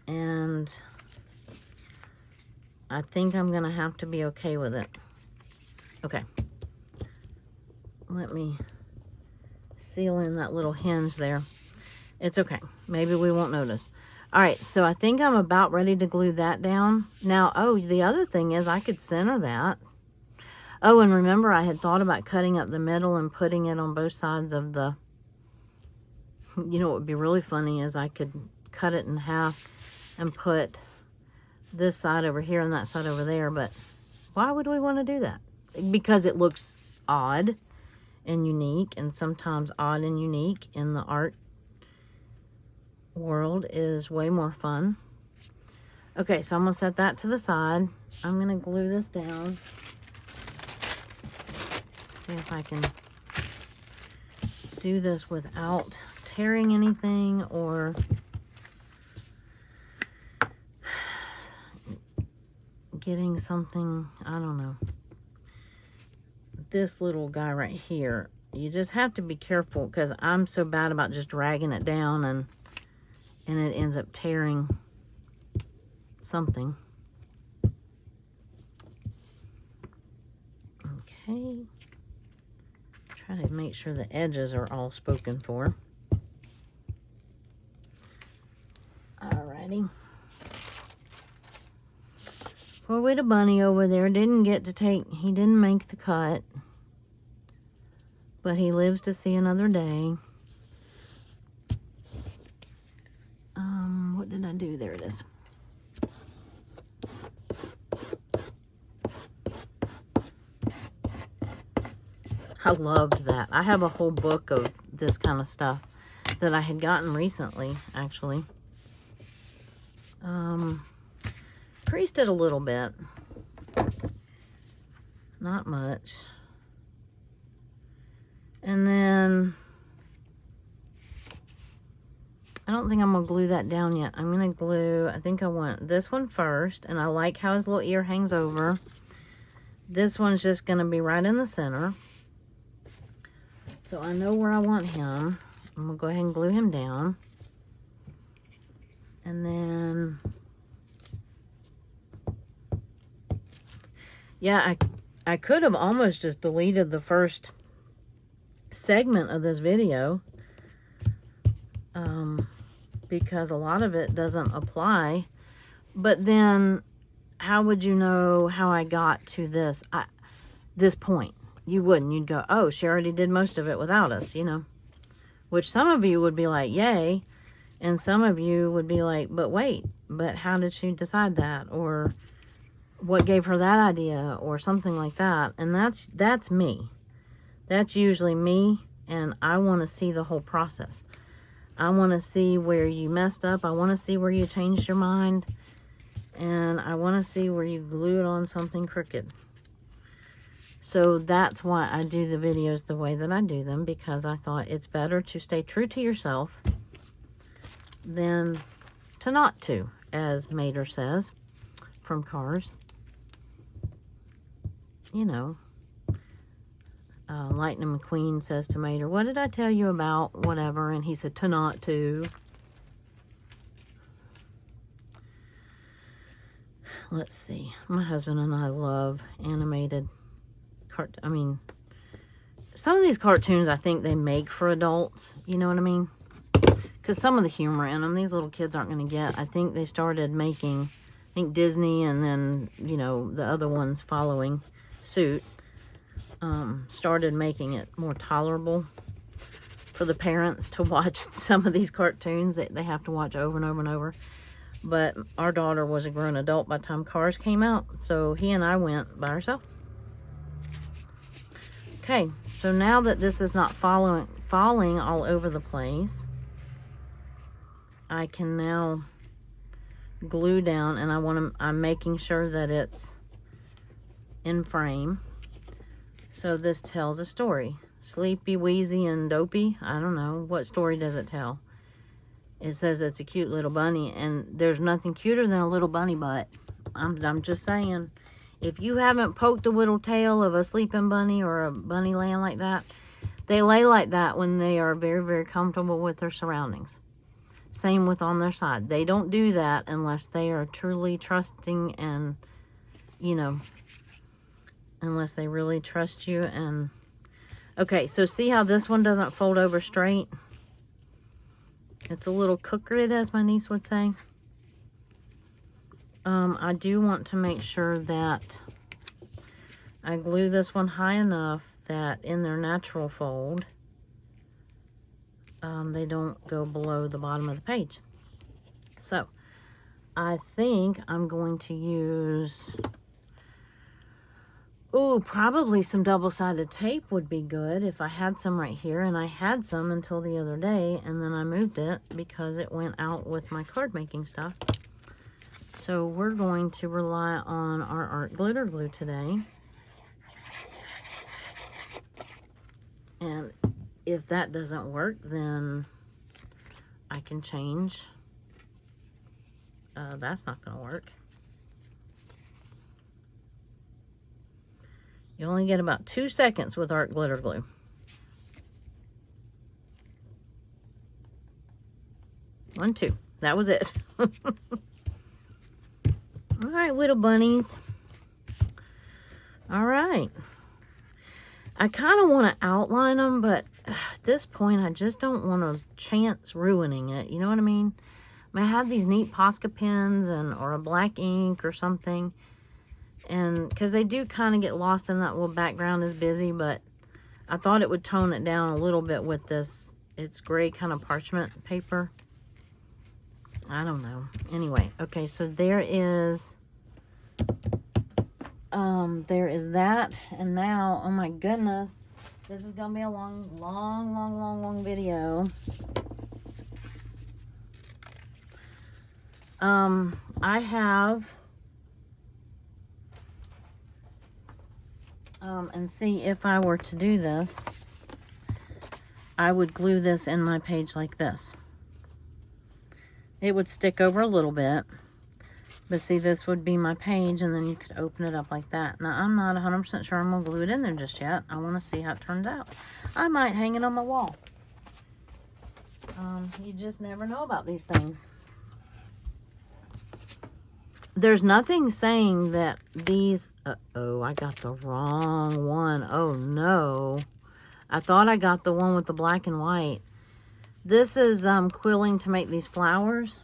And I think I'm going to have to be okay with it. Okay, let me seal in that little hinge there. It's okay. Maybe we won't notice. All right, so I think I'm about ready to glue that down. Now, oh, the other thing is I could center that. Oh, and remember I had thought about cutting up the middle and putting it on both sides of the, you know what would be really funny is I could cut it in half and put this side over here and that side over there, but why would we want to do that? Because it looks odd and unique, and sometimes odd and unique in the art world is way more fun. Okay, so I'm going to set that to the side. I'm going to glue this down. See if I can do this without tearing anything or getting something, I don't know. This little guy right here, you just have to be careful because I'm so bad about just dragging it down and it ends up tearing something. Okay. Try to make sure the edges are all spoken for. Alrighty. Poor little bunny over there didn't get to he didn't make the cut. But he lives to see another day. What did I do? There it is. I loved that. I have a whole book of this kind of stuff that I had gotten recently, actually. Creased it a little bit. Not much. And then, I don't think I'm going to glue that down yet. I'm going to glue, I think I want this one first. And I like how his little ear hangs over. This one's just going to be right in the center. So I know where I want him. I'm going to go ahead and glue him down. And then, yeah, I could have almost just deleted the first segment of this video because a lot of it doesn't apply. But then how would you know how I got to this point? You wouldn't. You'd go, oh, she already did most of it without us, you know, which some of you would be like, yay, and some of you would be like, but wait, but how did she decide that, or what gave her that idea, or something like that. And that's me. That's usually me, and I want to see the whole process. I want to see where you messed up. I want to see where you changed your mind. And I want to see where you glued on something crooked. So that's why I do the videos the way that I do them, because I thought it's better to stay true to yourself than to not to, as Mater says from Cars. You know. Lightning McQueen says to Mater, what did I tell you about whatever? And he said, to not to. Let's see. My husband and I love animated some of these cartoons I think they make for adults. You know what I mean? Because some of the humor in them, these little kids aren't going to get. I think they started making, Disney and then, you know, the other ones following suit. started making it more tolerable for the parents to watch some of these cartoons that they have to watch over and over and over. But our daughter was a grown adult by the time Cars came out, so he and I went by ourselves. Okay, so now that this is not falling all over the place, I can now glue down, and I'm making sure that it's in frame. So this tells a story. Sleepy, wheezy, and dopey. I don't know. What story does it tell? It says it's a cute little bunny, and there's nothing cuter than a little bunny butt. I'm just saying. If you haven't poked a little tail of a sleeping bunny or a bunny laying like that, they lay like that when they are very, very comfortable with their surroundings. Same with on their side. They don't do that unless they are truly trusting and, you know, unless they really trust you. And okay, so see how this one doesn't fold over straight? It's a little crooked, as my niece would say. I do want to make sure that I glue this one high enough that in their natural fold, they don't go below the bottom of the page. So, I think I'm going to use, probably some double-sided tape would be good if I had some right here. And I had some until the other day, and then I moved it because it went out with my card making stuff. So we're going to rely on our art glitter glue today. And if that doesn't work, then I can change. That's not going to work. You only get about 2 seconds with art glitter glue. One, two. That was it. All right, little bunnies. All right. I kind of want to outline them, but at this point, I just don't want to chance ruining it. You know what I mean? I have these neat Posca pens or a black ink or something. And because they do kind of get lost in that little background is busy, but I thought it would tone it down a little bit with this. It's gray kind of parchment paper. I don't know. Anyway, okay, so there is that. And now, oh my goodness, this is gonna be a long video. I have and see, if I were to do this, I would glue this in my page like this. It would stick over a little bit, but see, this would be my page, and then you could open it up like that. Now, I'm not 100% sure I'm going to glue it in there just yet. I want to see how it turns out. I might hang it on my wall. You just never know about these things. There's nothing saying that these... Uh-oh, I got the wrong one. Oh, no. I thought I got the one with the black and white. This is quilling to make these flowers.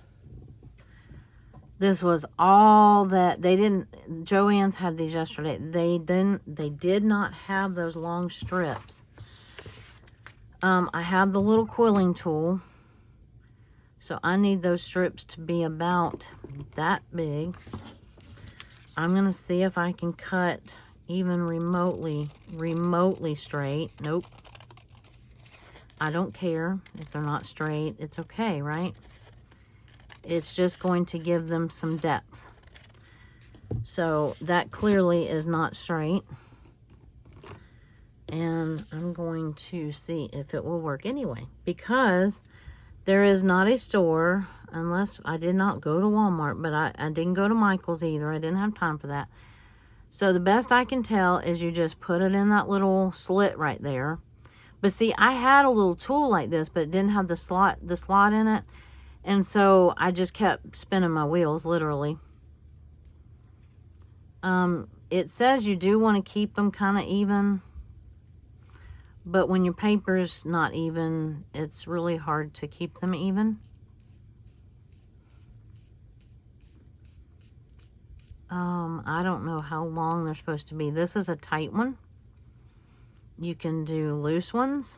This was all that they didn't. Joann's had these yesterday. They did not have those long strips. I have the little quilling tool, so I need those strips to be about that big. I'm gonna see if I can cut even remotely straight. Nope. I don't care if they're not straight. It's okay, right? It's just going to give them some depth. So that clearly is not straight. And I'm going to see if it will work anyway. Because there is not a store, unless I did not go to Walmart, but I didn't go to Michael's either. I didn't have time for that. So the best I can tell is you just put it in that little slit right there. But see, I had a little tool like this, but it didn't have the slot in it. And so I just kept spinning my wheels, literally. It says you do want to keep them kind of even. But when your paper's not even, it's really hard to keep them even. I don't know how long they're supposed to be. This is a tight one. you can do loose ones.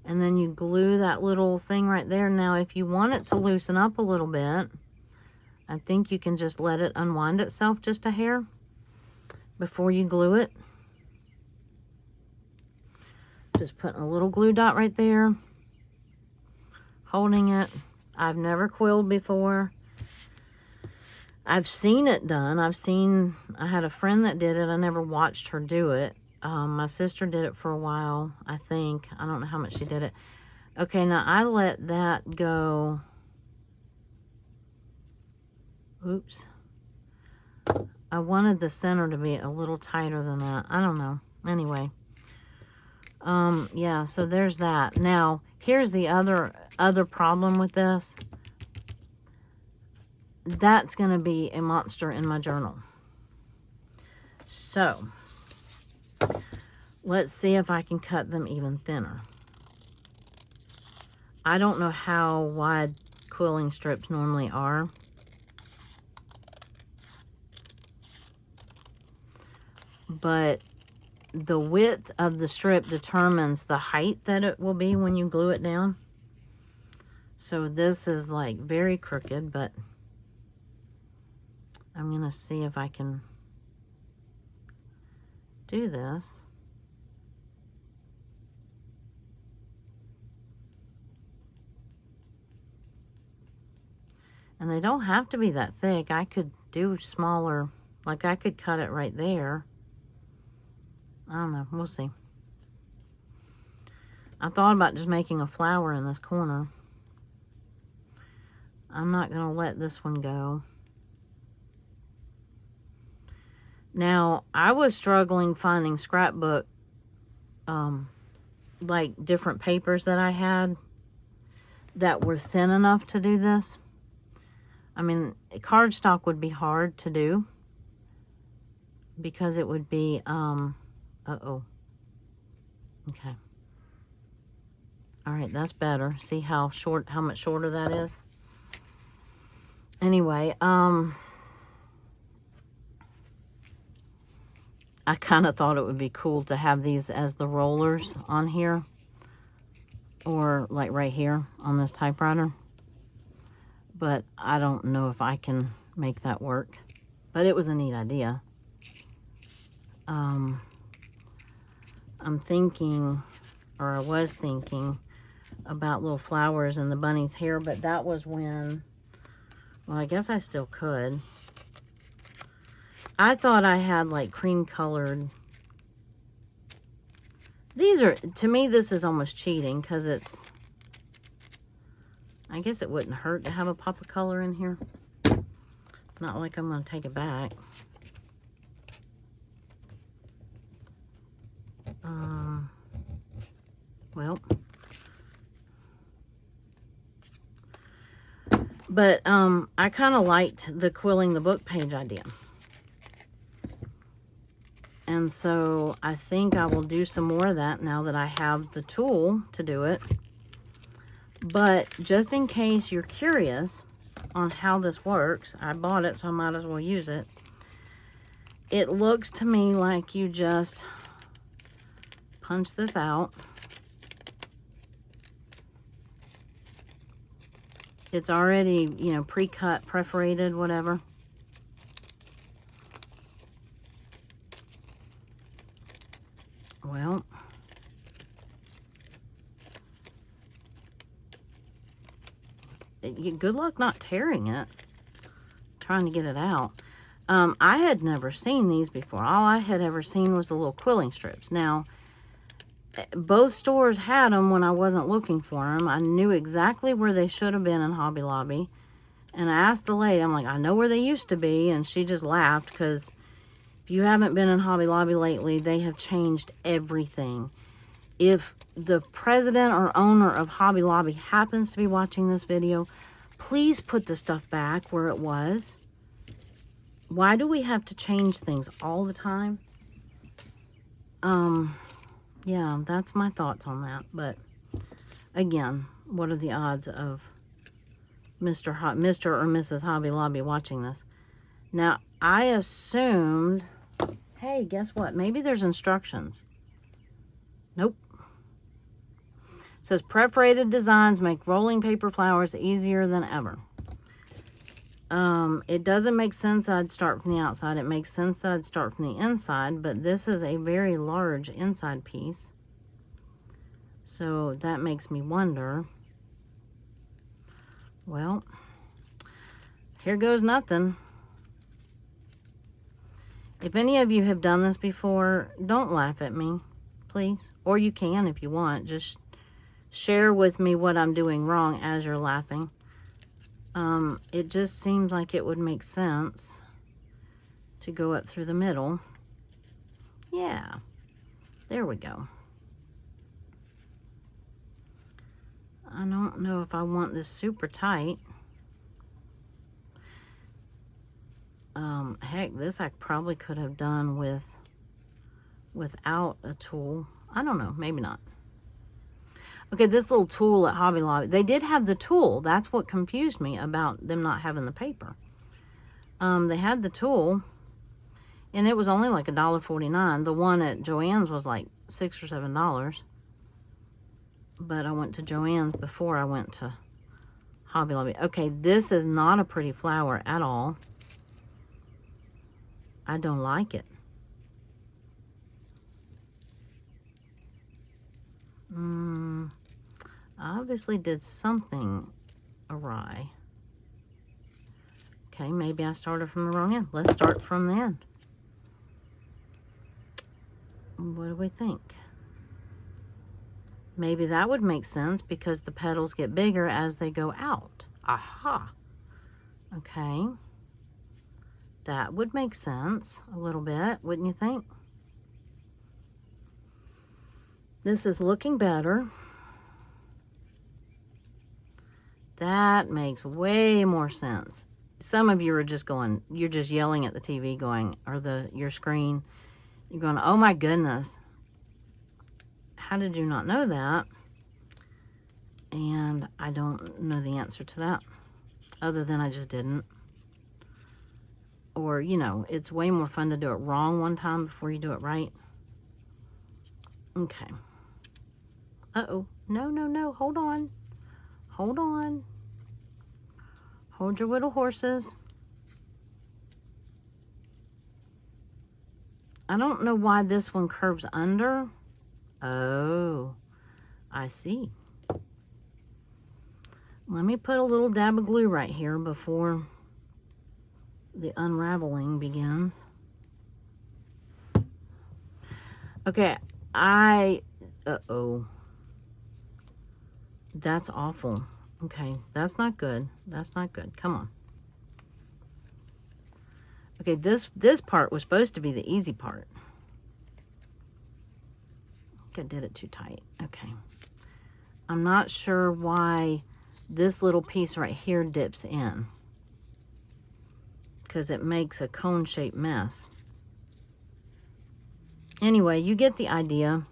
And then you glue that little thing right there. Now, if you want it to loosen up a little bit, I think you can just let it unwind itself just a hair before you glue it. Just putting a little glue dot right there, holding it. I've never quilled before. I've seen it done. I had a friend that did it. I never watched her do it. My sister did it for a while, I think. I don't know how much she did it. Okay, now I let that go. Oops. I wanted the center to be a little tighter than that. I don't know. Anyway. Yeah, so there's that. Now, here's the other problem with this. That's going to be a monster in my journal. So, let's see if I can cut them even thinner. I don't know how wide quilling strips normally are. But the width of the strip determines the height that it will be when you glue it down. So this is like very crooked, but I'm going to see if I can do this. And they don't have to be that thick. I could do smaller, like I could cut it right there. I don't know, we'll see. I thought about just making a flower in this corner. I'm not going to let this one go. Now, I was struggling finding scrapbook, like different papers that I had that were thin enough to do this. I mean, cardstock would be hard to do because it would be, uh-oh. Okay. All right, that's better. See how much shorter that is? Anyway, I kind of thought it would be cool to have these as the rollers on here. Or like right here on this typewriter. But I don't know if I can make that work. But it was a neat idea. I'm thinking, or I was thinking, about little flowers in the bunny's hair, but that was when, well, I guess I still could. I thought I had like cream colored. These are, to me, this is almost cheating because it's, I guess it wouldn't hurt to have a pop of color in here. Not like I'm going to take it back. Well, but I kind of liked the quilling the book page idea. And so I think I will do some more of that now that I have the tool to do it. But just in case you're curious on how this works, I bought it, so I might as well use it. It looks to me like you just punch this out. It's already, you know, pre-cut, perforated, whatever. Well, good luck not tearing it, trying to get it out. I had never seen these before. All I had ever seen was the little quilling strips. Now, both stores had them when I wasn't looking for them. I knew exactly where they should have been in Hobby Lobby. And I asked the lady, I'm like, I know where they used to be. And she just laughed because if you haven't been in Hobby Lobby lately, they have changed everything. If the president or owner of Hobby Lobby happens to be watching this video, please put the stuff back where it was. Why do we have to change things all the time? Yeah, that's my thoughts on that. But again, what are the odds of Mr. or Mrs. Hobby Lobby watching this? Now, I assumed Hey, guess what? Maybe there's instructions. Nope. It says perforated designs make rolling paper flowers easier than ever. It doesn't make sense I'd start from the outside. It makes sense that I'd start from the inside, but this is a very large inside piece. So that makes me wonder. Well, here goes nothing. If any of you have done this before, don't laugh at me, please. Or you can if you want. Just share with me what I'm doing wrong as you're laughing. It just seems like it would make sense to go up through the middle. Yeah, there we go. I don't know if I want this super tight. Heck, this I probably could have done without a tool. I don't know, maybe not. Okay, this little tool at Hobby Lobby, they did have the tool. That's what confused me about them not having the paper. They had the tool, and it was only like $1.49. The one at Joann's was like $6 or $7. But I went to Joann's before I went to Hobby Lobby. Okay, this is not a pretty flower at all. I don't like it. I obviously did something awry. Okay, maybe I started from the wrong end. Let's start from the end. What do we think? Maybe that would make sense because the petals get bigger as they go out. Aha. Okay. That would make sense a little bit, wouldn't you think? This is looking better. That makes way more sense. Some of you are just going, you're just yelling at the TV going, or your screen. You're going, oh my goodness. How did you not know that? And I don't know the answer to that, other than I just didn't. Or, you know, it's way more fun to do it wrong one time before you do it right. Okay. Uh-oh. No, no, no. Hold on. Hold on. Hold your little horses. I don't know why this one curves under. Oh, I see. Let me put a little dab of glue right here before the unraveling begins. Okay, uh-oh. That's awful. Okay, that's not good. That's not good. Come on. Okay, this part was supposed to be the easy part. I think I did it too tight. Okay. I'm not sure why this little piece right here dips in, because it makes a cone-shaped mess. Anyway, you get the idea.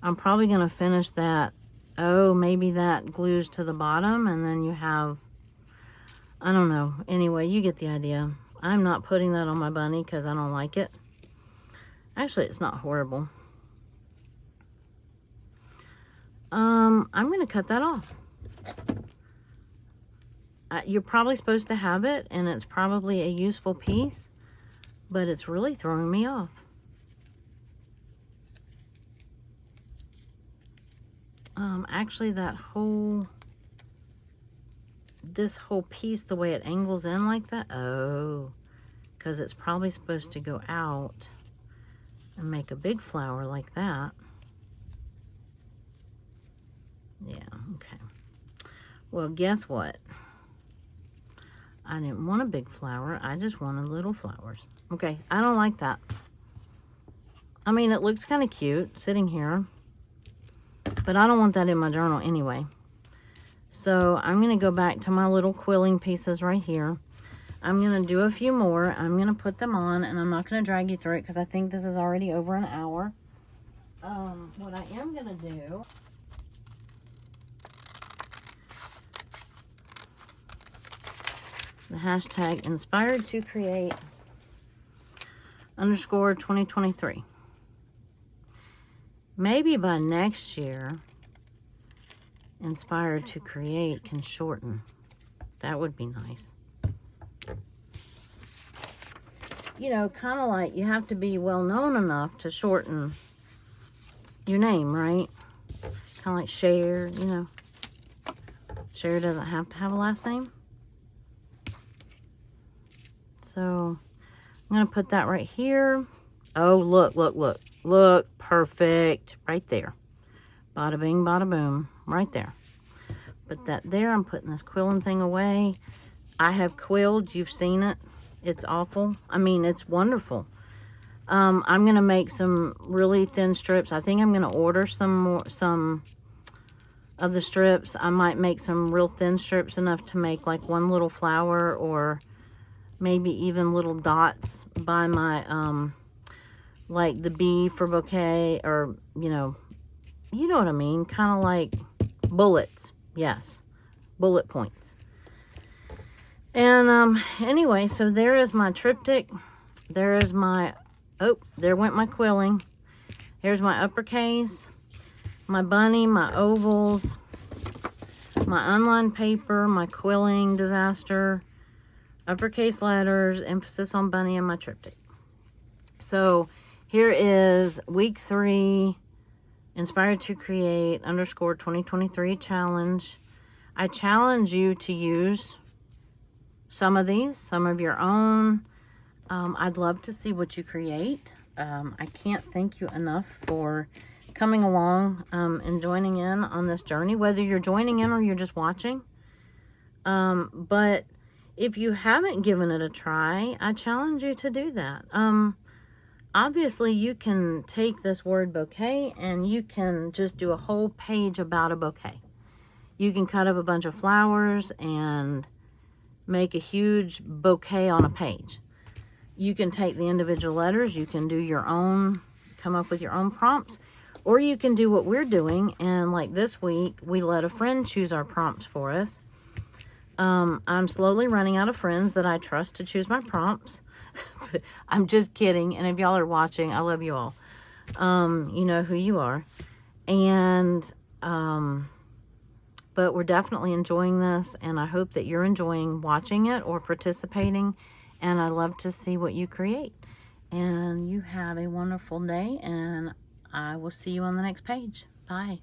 I'm probably going to finish that. Oh, maybe that glues to the bottom, and then you have, I don't know. Anyway, you get the idea. I'm not putting that on my bunny because I don't like it. Actually, it's not horrible. I'm going to cut that off. You're probably supposed to have it, and it's probably a useful piece, but it's really throwing me off. Actually, this whole piece, the way it angles in like that, oh, because it's probably supposed to go out and make a big flower like that. Yeah, okay. Well, guess what? I didn't want a big flower. I just wanted little flowers. Okay, I don't like that. I mean, it looks kind of cute sitting here, but I don't want that in my journal anyway. So I'm going to go back to my little quilling pieces right here. I'm going to do a few more. I'm going to put them on, and I'm not going to drag you through it because I think this is already over an hour. What I am going to do... the hashtag inspired to create. underscore 2023. Maybe by next year, Inspired to Create can shorten. That would be nice. You know, kind of like you have to be well known enough to shorten your name, right? Kind of like Cher, you know. Cher doesn't have to have a last name. So I'm going to put that right here. Oh, look, look, look. Look, perfect. Right there. Bada bing, bada boom. Right there. Put that there. I'm putting this quilling thing away. I have quilled. You've seen it. It's awful. I mean, it's wonderful. I'm going to make some really thin strips. I think I'm going to order some of the strips. I might make some real thin strips, enough to make like one little flower, or maybe even little dots by my, like the B for bouquet, or, you know what I mean? Kind of like bullets. Yes. Bullet points. And, anyway, so there is my triptych. There is my, oh, there went my quilling. Here's my uppercase, my bunny, my ovals, my unlined paper, my quilling disaster, uppercase letters, emphasis on bunny, and my triptych. So here is week 3, Inspired to Create underscore 2023 challenge. I challenge you to use some of these, some of your own. I'd love to see what you create. I can't thank you enough for coming along and joining in on this journey, whether you're joining in or you're just watching. But if you haven't given it a try, I challenge you to do that. Obviously, you can take this word bouquet and you can just do a whole page about a bouquet. You can cut up a bunch of flowers and make a huge bouquet on a page. You can take the individual letters, you can do your own, come up with your own prompts, or you can do what we're doing, and like this week, we let a friend choose our prompts for us. I'm slowly running out of friends that I trust to choose my prompts. I'm just kidding, and if y'all are watching, I love you all. You know who you are. And, but we're definitely enjoying this, and I hope that you're enjoying watching it or participating, and I love to see what you create. And you have a wonderful day, and I will see you on the next page. Bye.